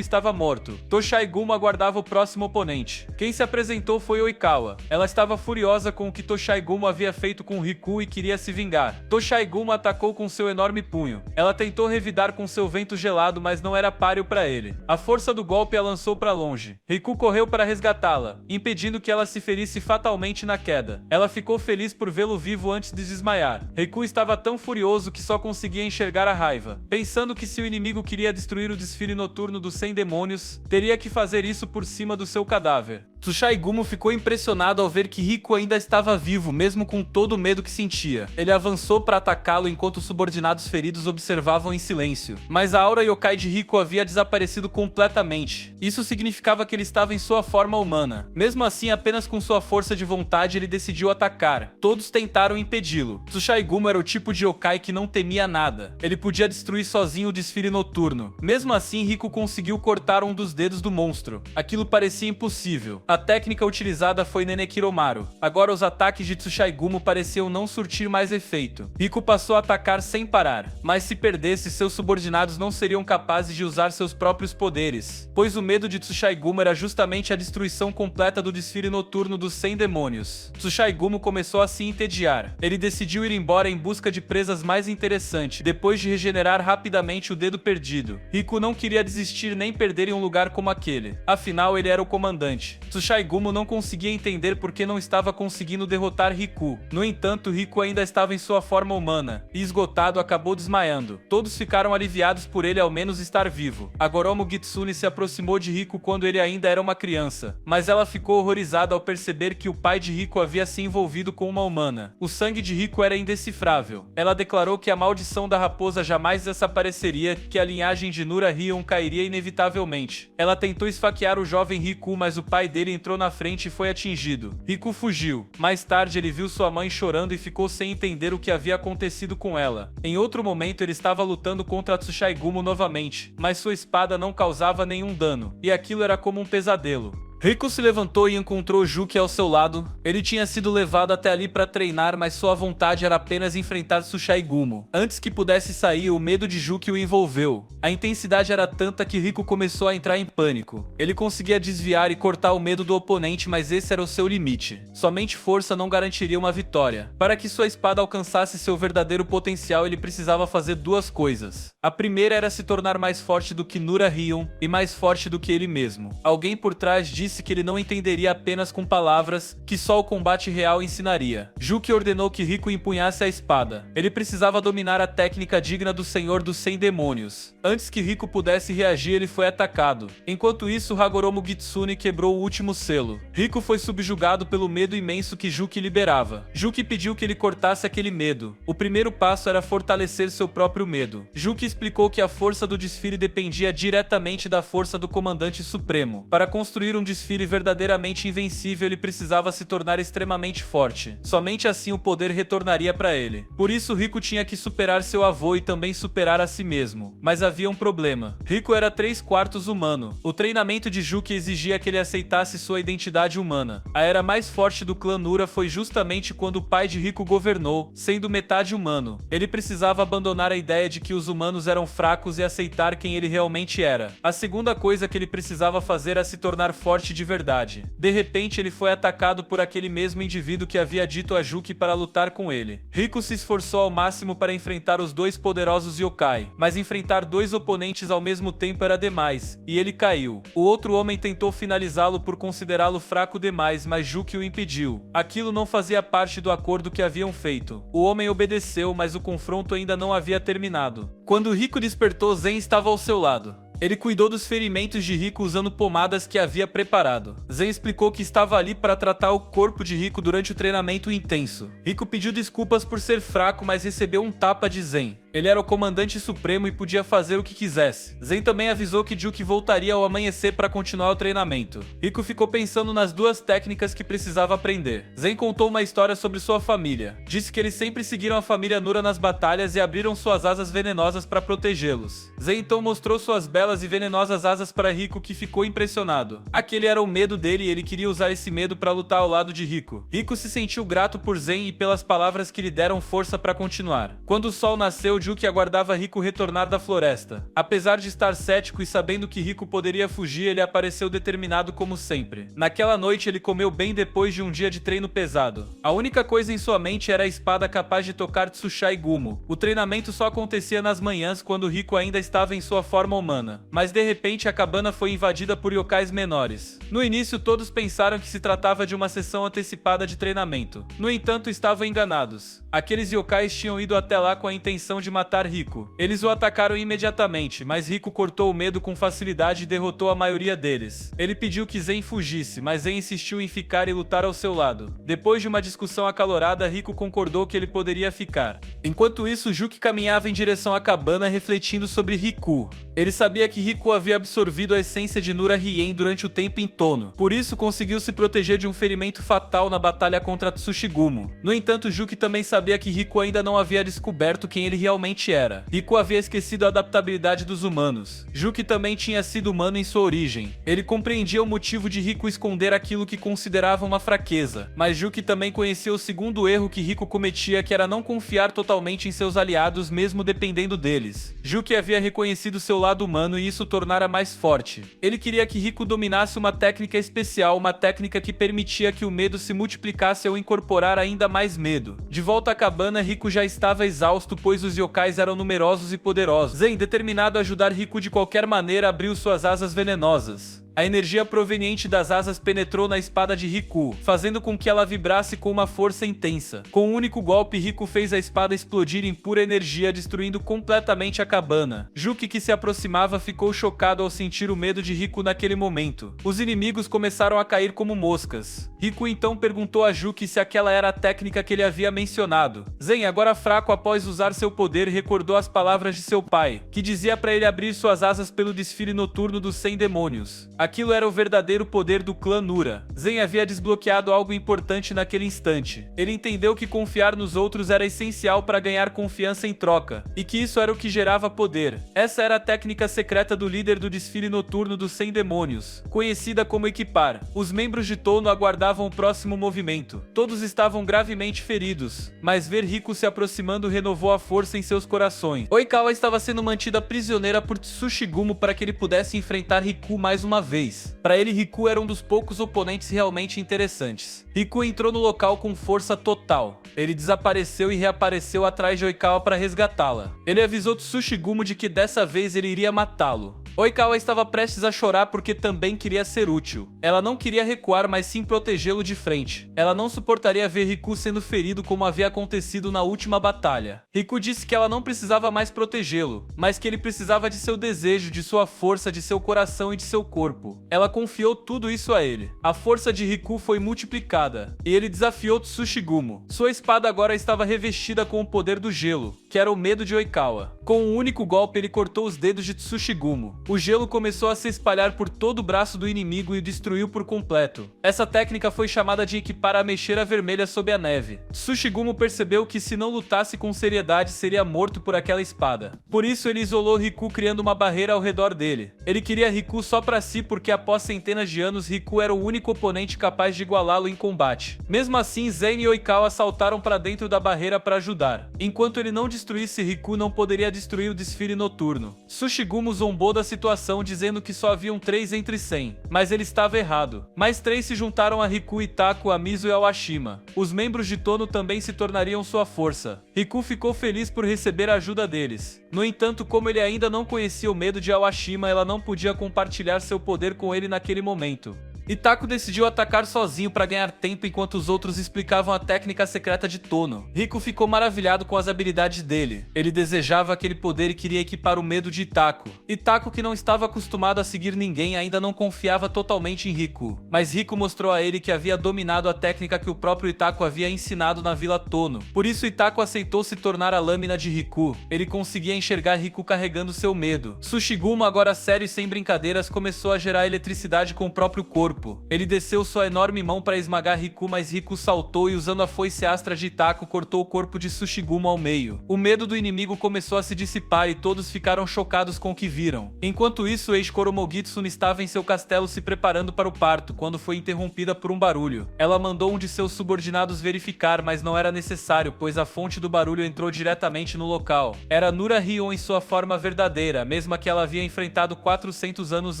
estava morto. Tsushigumo aguardava o próximo oponente. Quem se apresentou foi Oikawa. Ela estava furiosa com o que Tsushigumo havia feito com Riku e queria se vingar. Tsushigumo atacou com seu enorme punho. Ela tentou revidar com seu vento gelado, mas não era páreo para ele. A força do golpe a lançou para longe. Riku correu para resgatá-la, impedindo que ela se ferisse fatalmente na queda. Ela ficou feliz por vê-lo vivo antes de desmaiar. Riku estava tão furioso que só conseguia enxergar a raiva. Pensando que se o inimigo queria destruir o desfile noturno dos 100 demônios, teria que fazer isso por cima do seu cadáver. Tsushigumo ficou impressionado ao ver que Riku ainda estava vivo, mesmo com todo o medo que sentia. Ele avançou para atacá-lo enquanto os subordinados feridos observavam em silêncio. Mas a aura yokai de Riku havia desaparecido completamente. Isso significava que ele estava em sua forma humana. Mesmo assim, apenas com sua força de vontade, ele decidiu atacar. Todos tentaram impedi-lo. Tsushigumo era o tipo de yokai que não temia nada. Ele podia destruir sozinho o desfile noturno. Mesmo assim, Riku conseguiu cortar um dos dedos do monstro. Aquilo parecia impossível. A técnica utilizada foi Nenekiromaru. Agora os ataques de Tsushigumo pareciam não surtir mais efeito. Riku passou a atacar sem parar, mas se perdesse, seus subordinados não seriam capazes de usar seus próprios poderes, pois o medo de Tsushigumo era justamente a destruição completa do desfile noturno dos 100 demônios. Tsushigumo começou a se entediar. Ele decidiu ir embora em busca de presas mais interessantes, depois de regenerar rapidamente o dedo perdido. Riku não queria desistir nem perder em um lugar como aquele. Afinal, ele era o comandante. Tsushigumo não conseguia entender por que não estava conseguindo derrotar Riku. No entanto, Riku ainda estava em sua forma humana, e esgotado acabou desmaiando. Todos ficaram aliviados por ele ao menos estar vivo. A Goromo Kitsune se aproximou de Riku quando ele ainda era uma criança, mas ela ficou horrorizada ao perceber que o pai de Riku havia se envolvido com uma humana. O sangue de Riku era indecifrável. Ela declarou que a maldição da raposa jamais desapareceria, que a linhagem de Nura Rion cairia inevitavelmente. Ela tentou esfaquear o jovem Riku, mas o pai dele entrou na frente e foi atingido. Riku fugiu. Mais tarde ele viu sua mãe chorando e ficou sem entender o que havia acontecido com ela. Em outro momento ele estava lutando contra Tsushigumo novamente, mas sua espada não causava nenhum dano, e aquilo era como um pesadelo. Riku se levantou e encontrou Juki ao seu lado. Ele tinha sido levado até ali para treinar, mas sua vontade era apenas enfrentar Tsushigumo. Antes que pudesse sair, o medo de Juki o envolveu. A intensidade era tanta que Riku começou a entrar em pânico. Ele conseguia desviar e cortar o medo do oponente, mas esse era o seu limite. Somente força não garantiria uma vitória. Para que sua espada alcançasse seu verdadeiro potencial, ele precisava fazer duas coisas. A primeira era se tornar mais forte do que Nura Rion e mais forte do que ele mesmo. Alguém por trás disse que ele não entenderia apenas com palavras, que só o combate real ensinaria. Juki ordenou que Riku empunhasse a espada. Ele precisava dominar a técnica digna do Senhor dos 100 Demônios. Antes que Riku pudesse reagir, ele foi atacado. Enquanto isso, Hagoromo Kitsune quebrou o último selo. Riku foi subjugado pelo medo imenso que Juki liberava. Juki pediu que ele cortasse aquele medo. O primeiro passo era fortalecer seu próprio medo. Juki explicou que a força do desfile dependia diretamente da força do Comandante Supremo. Para construir um desfile verdadeiramente invencível, ele precisava se tornar extremamente forte. Somente assim o poder retornaria para ele. Por isso, Riku tinha que superar seu avô e também superar a si mesmo. Mas havia um problema. Riku era 3/4 humano. O treinamento de Juki exigia que ele aceitasse sua identidade humana. A era mais forte do clã Nura foi justamente quando o pai de Riku governou, sendo metade humano. Ele precisava abandonar a ideia de que os humanos eram fracos e aceitar quem ele realmente era. A segunda coisa que ele precisava fazer era se tornar forte de verdade. De repente, ele foi atacado por aquele mesmo indivíduo que havia dito a Juki para lutar com ele. Riku se esforçou ao máximo para enfrentar os dois poderosos yokai, mas enfrentar dois oponentes ao mesmo tempo era demais, e ele caiu. O outro homem tentou finalizá-lo por considerá-lo fraco demais, mas Juki o impediu. Aquilo não fazia parte do acordo que haviam feito. O homem obedeceu, mas o confronto ainda não havia terminado. Quando Riku despertou, Zen estava ao seu lado. Ele cuidou dos ferimentos de Riku usando pomadas que havia preparado. Zen explicou que estava ali para tratar o corpo de Riku durante o treinamento intenso. Riku pediu desculpas por ser fraco, mas recebeu um tapa de Zen. Ele era o comandante supremo e podia fazer o que quisesse. Zen também avisou que Juki voltaria ao amanhecer para continuar o treinamento. Riku ficou pensando nas duas técnicas que precisava aprender. Zen contou uma história sobre sua família. Disse que eles sempre seguiram a família Nura nas batalhas e abriram suas asas venenosas para protegê-los. Zen então mostrou suas belas e venenosas asas para Riku, que ficou impressionado. Aquele era o medo dele e ele queria usar esse medo para lutar ao lado de Riku. Riku se sentiu grato por Zen e pelas palavras que lhe deram força para continuar. Quando o sol nasceu, Juki aguardava Riku retornar da floresta. Apesar de estar cético e sabendo que Riku poderia fugir, ele apareceu determinado como sempre. Naquela noite ele comeu bem depois de um dia de treino pesado. A única coisa em sua mente era a espada capaz de tocar Tsushai Gumo. O treinamento só acontecia nas manhãs quando Riku ainda estava em sua forma humana. Mas de repente a cabana foi invadida por yokais menores. No início todos pensaram que se tratava de uma sessão antecipada de treinamento. No entanto, estavam enganados. Aqueles yokais tinham ido até lá com a intenção de matar Riku. Eles o atacaram imediatamente, mas Riku cortou o medo com facilidade e derrotou a maioria deles. Ele pediu que Zen fugisse, mas Zen insistiu em ficar e lutar ao seu lado. Depois de uma discussão acalorada, Riku concordou que ele poderia ficar. Enquanto isso, Juki caminhava em direção à cabana refletindo sobre Riku. Ele sabia que Riku havia absorvido a essência de Nura Hien durante o tempo em Tono. Por isso, conseguiu se proteger de um ferimento fatal na batalha contra Tsushigumo. No entanto, Juki também sabia que Riku ainda não havia descoberto quem ele realmente era. Riku havia esquecido a adaptabilidade dos humanos. Juki também tinha sido humano em sua origem. Ele compreendia o motivo de Riku esconder aquilo que considerava uma fraqueza. Mas Juki também conhecia o segundo erro que Riku cometia, que era não confiar totalmente em seus aliados mesmo dependendo deles. Juki havia reconhecido seu lado humano e isso o tornara mais forte. Ele queria que Riku dominasse uma técnica especial, uma técnica que permitia que o medo se multiplicasse ao incorporar ainda mais medo. De volta à cabana, Riku já estava exausto, pois os yokais eram numerosos e poderosos. Zen, determinado a ajudar Riku de qualquer maneira, abriu suas asas venenosas. A energia proveniente das asas penetrou na espada de Riku, fazendo com que ela vibrasse com uma força intensa. Com um único golpe, Riku fez a espada explodir em pura energia, destruindo completamente a cabana. Juki, que se aproximava, ficou chocado ao sentir o medo de Riku naquele momento. Os inimigos começaram a cair como moscas. Riku então perguntou a Juki se aquela era a técnica que ele havia mencionado. Zen, agora fraco após usar seu poder, recordou as palavras de seu pai, que dizia para ele abrir suas asas pelo desfile noturno dos 100 demônios. Aquilo era o verdadeiro poder do clã Nura. Zen havia desbloqueado algo importante naquele instante. Ele entendeu que confiar nos outros era essencial para ganhar confiança em troca, e que isso era o que gerava poder. Essa era a técnica secreta do líder do desfile noturno dos 100 demônios, conhecida como equipar. Os membros de Tono aguardavam o próximo movimento. Todos estavam gravemente feridos, mas ver Riku se aproximando renovou a força em seus corações. Oikawa estava sendo mantida prisioneira por Tsushigumo para que ele pudesse enfrentar Riku mais uma vez. Para ele, Riku era um dos poucos oponentes realmente interessantes. Riku entrou no local com força total. Ele desapareceu e reapareceu atrás de Oikawa para resgatá-la. Ele avisou Tsushigumo de que dessa vez ele iria matá-lo. Oikawa estava prestes a chorar porque também queria ser útil. Ela não queria recuar, mas sim protegê-lo de frente. Ela não suportaria ver Riku sendo ferido como havia acontecido na última batalha. Riku disse que ela não precisava mais protegê-lo, mas que ele precisava de seu desejo, de sua força, de seu coração e de seu corpo. Ela confiou tudo isso a ele. A força de Riku foi multiplicada, e ele desafiou Tsushigumo. Sua espada agora estava revestida com o poder do gelo, que era o medo de Oikawa. Com um único golpe, ele cortou os dedos de Tsushigumo. O gelo começou a se espalhar por todo o braço do inimigo e o destruiu por completo. Essa técnica foi chamada de equipar a ameixeira vermelha sob a neve. Tsushigumo percebeu que se não lutasse com seriedade seria morto por aquela espada. Por isso ele isolou Riku, criando uma barreira ao redor dele. Ele queria Riku só pra si porque após centenas de anos Riku era o único oponente capaz de igualá-lo em combate. Mesmo assim, Zen e Oikawa saltaram para dentro da barreira para ajudar. Enquanto ele não destruísse Riku, não poderia destruir o desfile noturno. Tsushigumo zombou da situação, dizendo que só haviam 3 entre 100, mas ele estava errado. Mais 3 se juntaram a Riku, Itaku, Amizu e Awashima. Os membros de Tono também se tornariam sua força. Riku ficou feliz por receber a ajuda deles. No entanto, como ele ainda não conhecia o medo de Awashima, ela não podia compartilhar seu poder com ele naquele momento. Itaku decidiu atacar sozinho para ganhar tempo enquanto os outros explicavam a técnica secreta de Tono. Riku ficou maravilhado com as habilidades dele. Ele desejava aquele poder e queria equipar o medo de Itaku. Itaku, que não estava acostumado a seguir ninguém, ainda não confiava totalmente em Riku. Mas Riku mostrou a ele que havia dominado a técnica que o próprio Itaku havia ensinado na Vila Tono. Por isso Itaku aceitou se tornar a lâmina de Riku. Ele conseguia enxergar Riku carregando seu medo. Tsushigumo, agora sério e sem brincadeiras, começou a gerar eletricidade com o próprio corpo. Ele desceu sua enorme mão para esmagar Riku, mas Riku saltou e, usando a foice astra de Itaku, cortou o corpo de Tsushigumo ao meio. O medo do inimigo começou a se dissipar e todos ficaram chocados com o que viram. Enquanto isso, Eishikoromo Gitsune estava em seu castelo se preparando para o parto, quando foi interrompida por um barulho. Ela mandou um de seus subordinados verificar, mas não era necessário, pois a fonte do barulho entrou diretamente no local. Era Nura Hion em sua forma verdadeira, a mesma que ela havia enfrentado 400 anos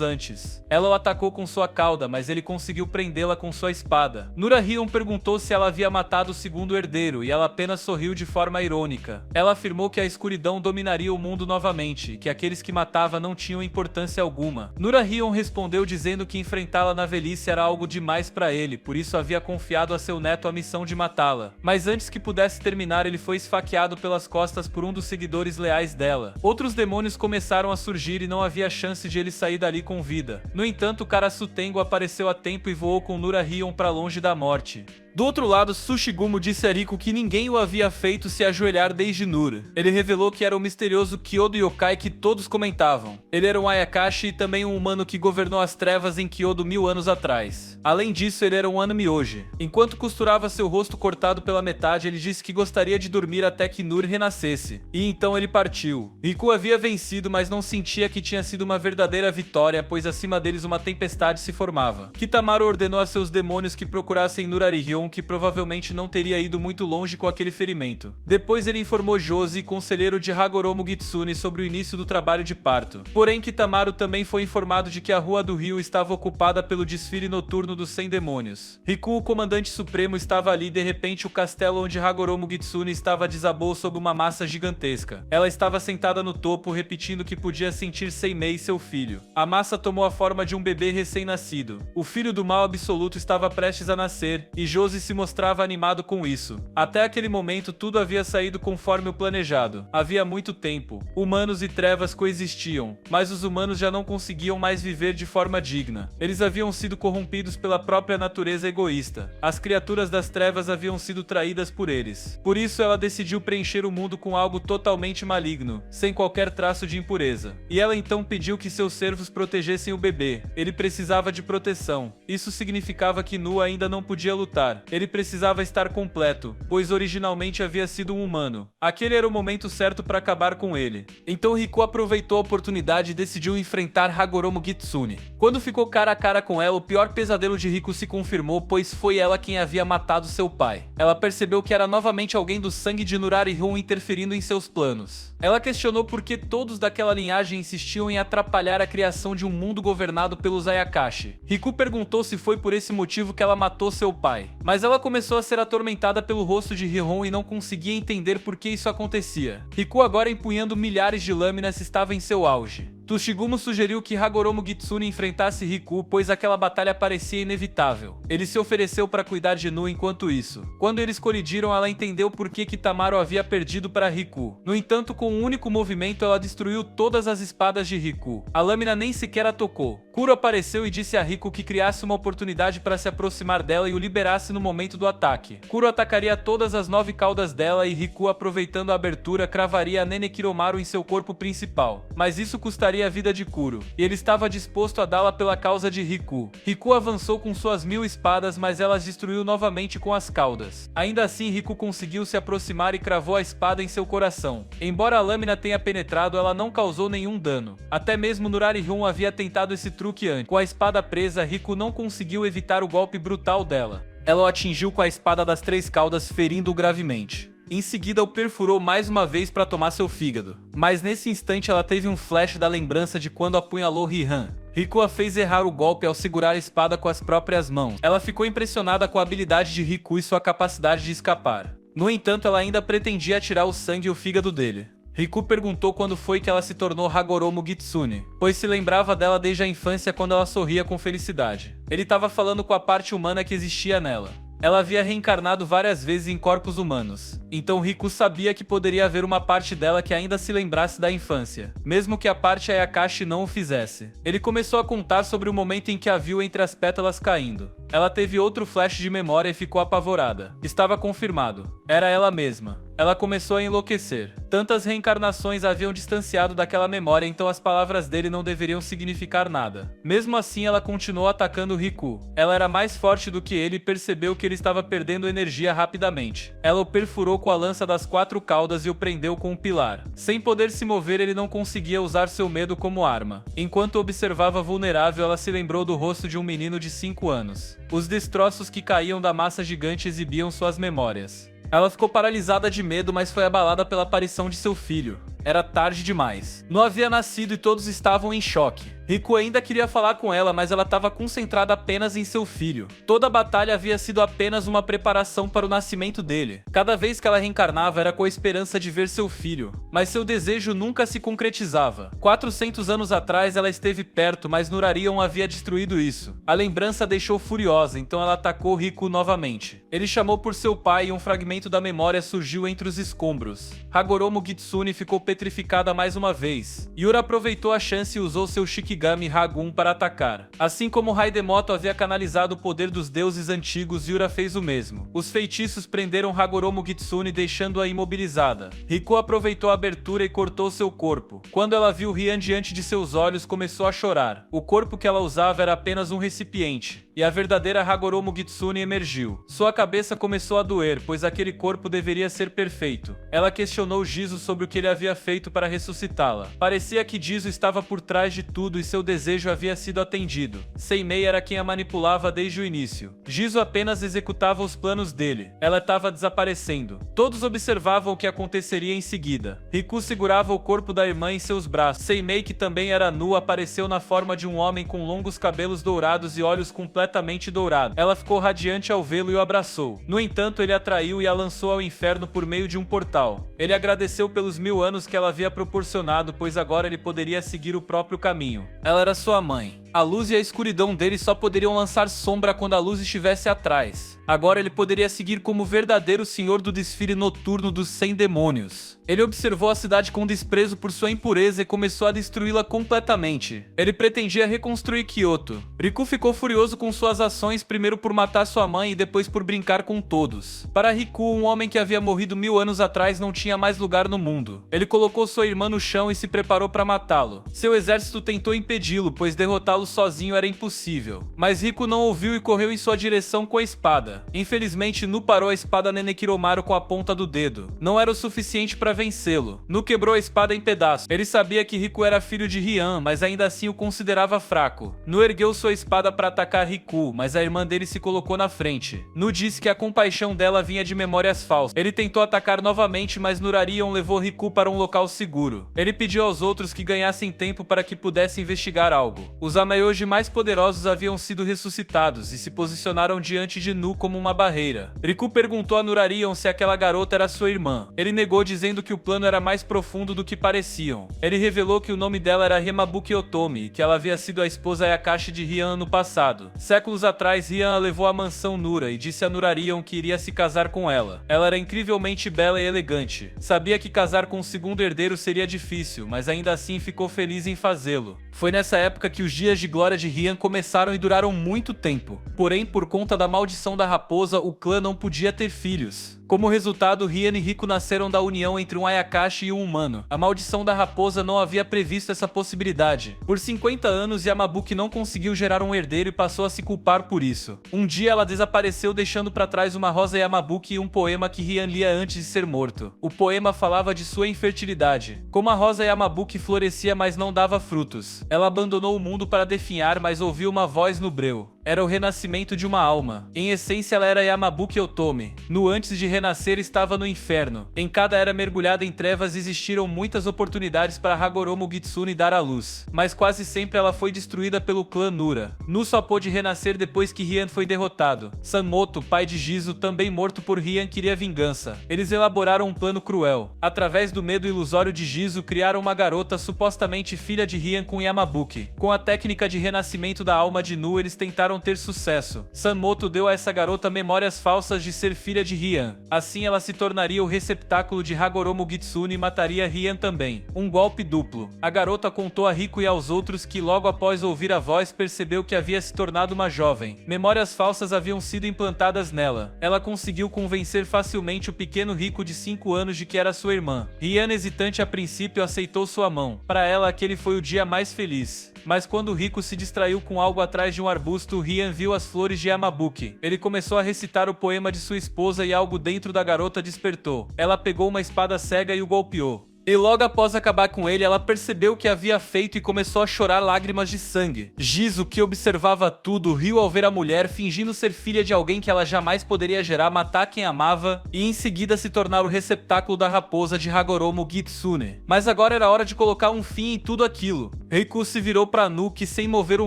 antes. Ela o atacou com sua cauda, mas ele conseguiu prendê-la com sua espada. Nura Hion perguntou se ela havia matado o segundo herdeiro, e ela apenas sorriu de forma irônica. Ela afirmou que a escuridão dominaria o mundo novamente, e que aqueles que matava não tinham importância alguma. Nura Hion respondeu dizendo que enfrentá-la na velhice era algo demais para ele, por isso havia confiado a seu neto a missão de matá-la. Mas antes que pudesse terminar, ele foi esfaqueado pelas costas por um dos seguidores leais dela. Outros demônios começaram a surgir e não havia chance de ele sair dali com vida. No entanto, Karasu Tengo apareceu a tempo e voou com Nura Hion para longe da morte. Do outro lado, Tsushigumo disse a Riku que ninguém o havia feito se ajoelhar desde Nura. Ele revelou que era o misterioso Kyodo Yokai que todos comentavam. Ele era um Ayakashi e também um humano que governou as trevas em Kyodo 1000 anos atrás. Além disso, ele era um Anmyoji. Enquanto costurava seu rosto cortado pela metade, ele disse que gostaria de dormir até que Nura renascesse. E então ele partiu. Riku havia vencido, mas não sentia que tinha sido uma verdadeira vitória, pois acima deles uma tempestade se formava. Kitamaru ordenou a seus demônios que procurassem Nurarion, que provavelmente não teria ido muito longe com aquele ferimento. Depois ele informou Josie, conselheiro de Hagoromo Gitsune, sobre o início do trabalho de parto. Porém, Kitamaru também foi informado de que a Rua do Rio estava ocupada pelo desfile noturno dos 100 demônios. Riku, o comandante supremo, estava ali e de repente o castelo onde Hagoromo Gitsune estava desabou sob uma massa gigantesca. Ela estava sentada no topo, repetindo que podia sentir Seimei, seu filho. A massa tomou a forma de um bebê recém-nascido. O filho do mal absoluto estava prestes a nascer, e Josie se mostrava animado com isso. Até aquele momento tudo havia saído conforme o planejado. Havia muito tempo. Humanos e trevas coexistiam, mas os humanos já não conseguiam mais viver de forma digna. Eles haviam sido corrompidos pela própria natureza egoísta. As criaturas das trevas haviam sido traídas por eles. Por isso ela decidiu preencher o mundo com algo totalmente maligno, sem qualquer traço de impureza. E ela então pediu que seus servos protegessem o bebê. Ele precisava de proteção. Isso significava que Nu ainda não podia lutar. Ele precisava estar completo, pois originalmente havia sido um humano. Aquele era o momento certo para acabar com ele. Então Riku aproveitou a oportunidade e decidiu enfrentar Hagoromo Gitsune. Quando ficou cara a cara com ela, o pior pesadelo de Riku se confirmou, pois foi ela quem havia matado seu pai. Ela percebeu que era novamente alguém do sangue de Nurarihon interferindo em seus planos. Ela questionou por que todos daquela linhagem insistiam em atrapalhar a criação de um mundo governado pelos Ayakashi. Riku perguntou se foi por esse motivo que ela matou seu pai. Mas ela começou a ser atormentada pelo rosto de Rihon e não conseguia entender por que isso acontecia. Riku, agora empunhando milhares de lâminas, estava em seu auge. Tsushigumo sugeriu que Hagoromo Gitsune enfrentasse Riku, pois aquela batalha parecia inevitável. Ele se ofereceu para cuidar de Nu enquanto isso. Quando eles colidiram, ela entendeu por que Kitamaru havia perdido para Riku. No entanto, com um único movimento, ela destruiu todas as espadas de Riku. A lâmina nem sequer a tocou. Kuro apareceu e disse a Riku que criasse uma oportunidade para se aproximar dela e o liberasse no momento do ataque. Kuro atacaria todas as 9 caudas dela e Riku, aproveitando a abertura, cravaria a Nenekiromaru em seu corpo principal. Mas isso custaria a vida de Kuro, e ele estava disposto a dá-la pela causa de Riku. Riku avançou com suas 1000 espadas, mas elas destruiu novamente com as caudas. Ainda assim, Riku conseguiu se aproximar e cravou a espada em seu coração. Embora a lâmina tenha penetrado, ela não causou nenhum dano. Até mesmo Nurarihon havia tentado esse truque antes. Com a espada presa, Riku não conseguiu evitar o golpe brutal dela. Ela o atingiu com a espada das 3 caudas, ferindo-o gravemente. Em seguida, o perfurou mais uma vez para tomar seu fígado. Mas nesse instante ela teve um flash da lembrança de quando apunhalou Rihan. Riku a fez errar o golpe ao segurar a espada com as próprias mãos. Ela ficou impressionada com a habilidade de Riku e sua capacidade de escapar. No entanto, ela ainda pretendia tirar o sangue e o fígado dele. Riku perguntou quando foi que ela se tornou Hagoromo Kitsune, pois se lembrava dela desde a infância quando ela sorria com felicidade. Ele estava falando com a parte humana que existia nela. Ela havia reencarnado várias vezes em corpos humanos, então Riku sabia que poderia haver uma parte dela que ainda se lembrasse da infância, mesmo que a parte Ayakashi não o fizesse. Ele começou a contar sobre o momento em que a viu entre as pétalas caindo. Ela teve outro flash de memória e ficou apavorada. Estava confirmado. Era ela mesma. Ela começou a enlouquecer. Tantas reencarnações a haviam distanciado daquela memória, então as palavras dele não deveriam significar nada. Mesmo assim, ela continuou atacando Riku. Ela era mais forte do que ele e percebeu que ele estava perdendo energia rapidamente. Ela o perfurou com a lança das 4 caudas e o prendeu com um pilar. Sem poder se mover, ele não conseguia usar seu medo como arma. Enquanto observava vulnerável, ela se lembrou do rosto de um menino de 5 anos. Os destroços que caíam da massa gigante exibiam suas memórias. Ela ficou paralisada de medo, mas foi abalada pela aparição de seu filho. Era tarde demais. Não havia nascido e todos estavam em choque. Riku ainda queria falar com ela, mas ela estava concentrada apenas em seu filho. Toda a batalha havia sido apenas uma preparação para o nascimento dele. Cada vez que ela reencarnava era com a esperança de ver seu filho, mas seu desejo nunca se concretizava. 400 anos atrás ela esteve perto, mas Nurarion havia destruído isso. A lembrança a deixou furiosa, então ela atacou Riku novamente. Ele chamou por seu pai e um fragmento da memória surgiu entre os escombros. Hagoromo Kitsune ficou petrificada mais uma vez. Yura aproveitou a chance e usou seu Shikigami Ragun para atacar. Assim como Raidemoto havia canalizado o poder dos deuses antigos, Yura fez o mesmo. Os feitiços prenderam Hagoromo Kitsune, deixando-a imobilizada. Riku aproveitou a abertura e cortou seu corpo. Quando ela viu Rian diante de seus olhos, começou a chorar. O corpo que ela usava era apenas um recipiente, e a verdadeira Hagoromo Kitsune emergiu. Sua cabeça começou a doer, pois aquele corpo deveria ser perfeito. Ela questionou Jizo sobre o que ele havia feito para ressuscitá-la. Parecia que Jizo estava por trás de tudo e seu desejo havia sido atendido. Seimei era quem a manipulava desde o início. Jizo apenas executava os planos dele. Ela estava desaparecendo. Todos observavam o que aconteceria em seguida. Riku segurava o corpo da irmã em seus braços. Seimei, que também era nu, apareceu na forma de um homem com longos cabelos dourados e olhos completamente dourados. Ela ficou radiante ao vê-lo e o abraçou. No entanto, ele a traiu e a lançou ao inferno por meio de um portal. Ele agradeceu pelos 1000 anos que ela havia proporcionado, pois agora ele poderia seguir o próprio caminho. Ela era sua mãe. A luz e a escuridão dele só poderiam lançar sombra quando a luz estivesse atrás. Agora ele poderia seguir como verdadeiro senhor do desfile noturno dos 100 demônios. Ele observou a cidade com desprezo por sua impureza e começou a destruí-la completamente. Ele pretendia reconstruir Kyoto. Riku ficou furioso com suas ações, primeiro por matar sua mãe e depois por brincar com todos. Para Riku, um homem que havia morrido 1000 anos atrás não tinha mais lugar no mundo. Ele colocou sua irmã no chão e se preparou para matá-lo. Seu exército tentou impedi-lo, pois derrotá-lo sozinho era impossível. Mas Riku não ouviu e correu em sua direção com a espada. Infelizmente, Nu parou a espada Nenekiromaru com a ponta do dedo. Não era o suficiente para vencê-lo. Nu quebrou a espada em pedaços. Ele sabia que Riku era filho de Rian, mas ainda assim o considerava fraco. Nu ergueu sua espada para atacar Riku, mas a irmã dele se colocou na frente. Nu disse que a compaixão dela vinha de memórias falsas. Ele tentou atacar novamente, mas Nurarion levou Riku para um local seguro. Ele pediu aos outros que ganhassem tempo para que pudessem investigar algo. Os Amayoji mais poderosos haviam sido ressuscitados e se posicionaram diante de Nu como uma barreira. Riku perguntou a Nurarion se aquela garota era sua irmã. Ele negou, dizendo que o plano era mais profundo do que pareciam. Ele revelou que o nome dela era Hemabuki Otomi e que ela havia sido a esposa Ayakashi de Rian no passado. Séculos atrás, Rian a levou à mansão Nura e disse a Nurarion que iria se casar com ela. Ela era incrivelmente bela e elegante. Sabia que casar com o segundo herdeiro seria difícil, mas ainda assim ficou feliz em fazê-lo. Foi nessa época que os dias de glória de Rian começaram e duraram muito tempo. Porém, por conta da maldição da raposa, o clã não podia ter filhos. Como resultado, Rian e Riku nasceram da união entre um Ayakashi e um humano. A maldição da raposa não havia previsto essa possibilidade. Por 50 anos, Yamabuki não conseguiu gerar um herdeiro e passou a se culpar por isso. Um dia ela desapareceu, deixando para trás uma rosa Yamabuki e um poema que Rian lia antes de ser morto. O poema falava de sua infertilidade. Como a rosa Yamabuki florescia, mas não dava frutos. Ela abandonou o mundo para definhar, mas ouviu uma voz no breu. era o renascimento de uma alma. Em essência ela era Yamabuki Otome. No antes de renascer estava no inferno. Em cada era mergulhada em trevas existiram muitas oportunidades para Hagoromo Gitsune dar à luz, mas quase sempre ela foi destruída pelo clã Nura. Nu só pôde renascer depois que Rian foi derrotado. Sanmoto, pai de Jizo, também morto por Rian, queria vingança. Eles elaboraram um plano cruel. Através do medo ilusório de Jizo, criaram uma garota supostamente filha de Rian com Yamabuki. Com a técnica de renascimento da alma de Nu, eles tentaram ter sucesso. Sanmoto deu a essa garota memórias falsas de ser filha de Rian. Assim ela se tornaria o receptáculo de Hagoromo Gitsune e mataria Rian também. Um golpe duplo. A garota contou a Riku e aos outros que logo após ouvir a voz percebeu que havia se tornado uma jovem. Memórias falsas haviam sido implantadas nela. Ela conseguiu convencer facilmente o pequeno Riku de 5 anos de que era sua irmã. Rian, hesitante a princípio, aceitou sua mão. Para ela aquele foi o dia mais feliz. Mas quando Riku se distraiu com algo atrás de um arbusto, Rian viu as flores de Yamabuki. Ele começou a recitar o poema de sua esposa e algo dentro da garota despertou. Ela pegou uma espada cega e o golpeou. E logo após acabar com ele, ela percebeu o que havia feito e começou a chorar lágrimas de sangue. Jizo, que observava tudo, riu ao ver a mulher, fingindo ser filha de alguém que ela jamais poderia gerar, matar quem amava e em seguida se tornar o receptáculo da raposa de Hagoromo Gitsune. Mas agora era hora de colocar um fim em tudo aquilo. Riku se virou para Nu, que sem mover um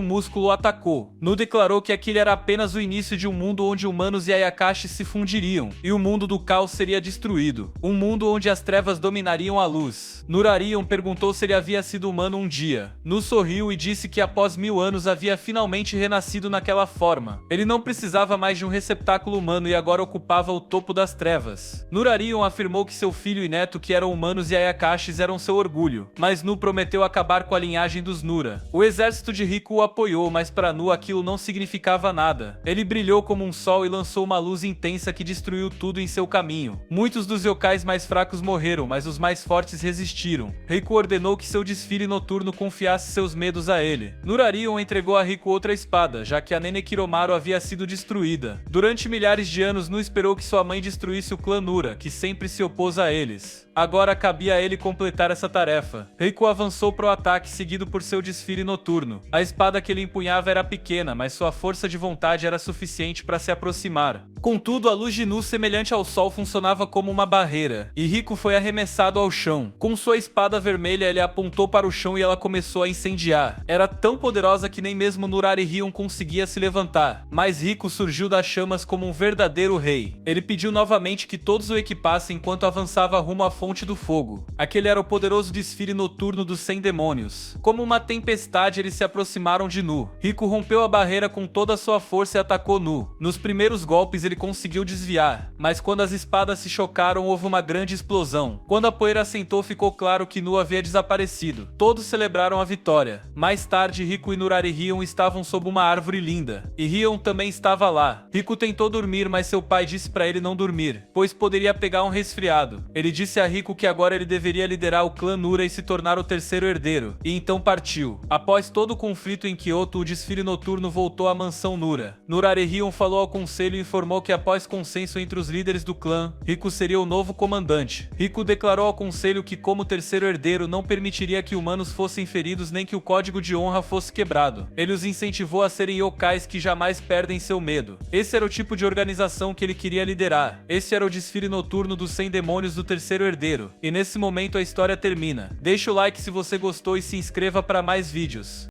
músculo o atacou. Nu declarou que aquele era apenas o início de um mundo onde humanos e Ayakashi se fundiriam, e o mundo do caos seria destruído. Um mundo onde as trevas dominariam a luz. Nurarion perguntou se ele havia sido humano um dia. Nu sorriu e disse que após 1000 anos havia finalmente renascido naquela forma. Ele não precisava mais de um receptáculo humano e agora ocupava o topo das trevas. Nurarion afirmou que seu filho e neto, que eram humanos e Ayakashis, eram seu orgulho, mas Nu prometeu acabar com a linhagem dos Nura. O exército de Riku o apoiou, mas para Nu aquilo não significava nada. Ele brilhou como um sol e lançou uma luz intensa que destruiu tudo em seu caminho. Muitos dos yokais mais fracos morreram, mas os mais fortes resistiram. Riku ordenou que seu desfile noturno confiasse seus medos a ele. Nurarion entregou a Riku outra espada, já que a Nene Kiromaru havia sido destruída. Durante milhares de anos, Nu esperou que sua mãe destruísse o clã Nura, que sempre se opôs a eles. Agora cabia a ele completar essa tarefa. Riku avançou para o ataque, seguido por seu desfile noturno. A espada que ele empunhava era pequena, mas sua força de vontade era suficiente para se aproximar. Contudo, a luz de Nu, semelhante ao sol, funcionava como uma barreira, e Riku foi arremessado ao chão. Com sua espada vermelha, ele apontou para o chão e ela começou a incendiar. Era tão poderosa que nem mesmo Nurarion conseguia se levantar. Mas Riku surgiu das chamas como um verdadeiro rei. Ele pediu novamente que todos o equipassem enquanto avançava rumo à fonte do fogo. Aquele era o poderoso desfile noturno dos 100 demônios. Como uma tempestade, eles se aproximaram de Nu. Riku rompeu a barreira com toda a sua força e atacou Nu. Nos primeiros golpes ele conseguiu desviar, mas quando as espadas se chocaram houve uma grande explosão. Quando a poeira assentou, ficou claro que Nu havia desaparecido. Todos celebraram a vitória. Mais tarde, Riku e Nurarion estavam sob uma árvore linda, e Rion também estava lá. Riku tentou dormir, mas seu pai disse para ele não dormir, pois poderia pegar um resfriado. Ele disse a Riku que agora ele deveria liderar o clã Nura e se tornar o terceiro herdeiro, e então partiu. Após todo o conflito em Kyoto, o desfile noturno voltou à mansão Nura. Nurarion falou ao conselho e informou que após consenso entre os líderes do clã, Riku seria o novo comandante. Riku declarou ao conselho que como terceiro herdeiro não permitiria que humanos fossem feridos nem que o código de honra fosse quebrado. Ele os incentivou a serem yokais que jamais perdem seu medo. Esse era o tipo de organização que ele queria liderar. Esse era o desfile noturno dos 100 demônios do terceiro herdeiro. E nesse momento a história termina. Deixe o like se você gostou e se inscreva para mais vídeos.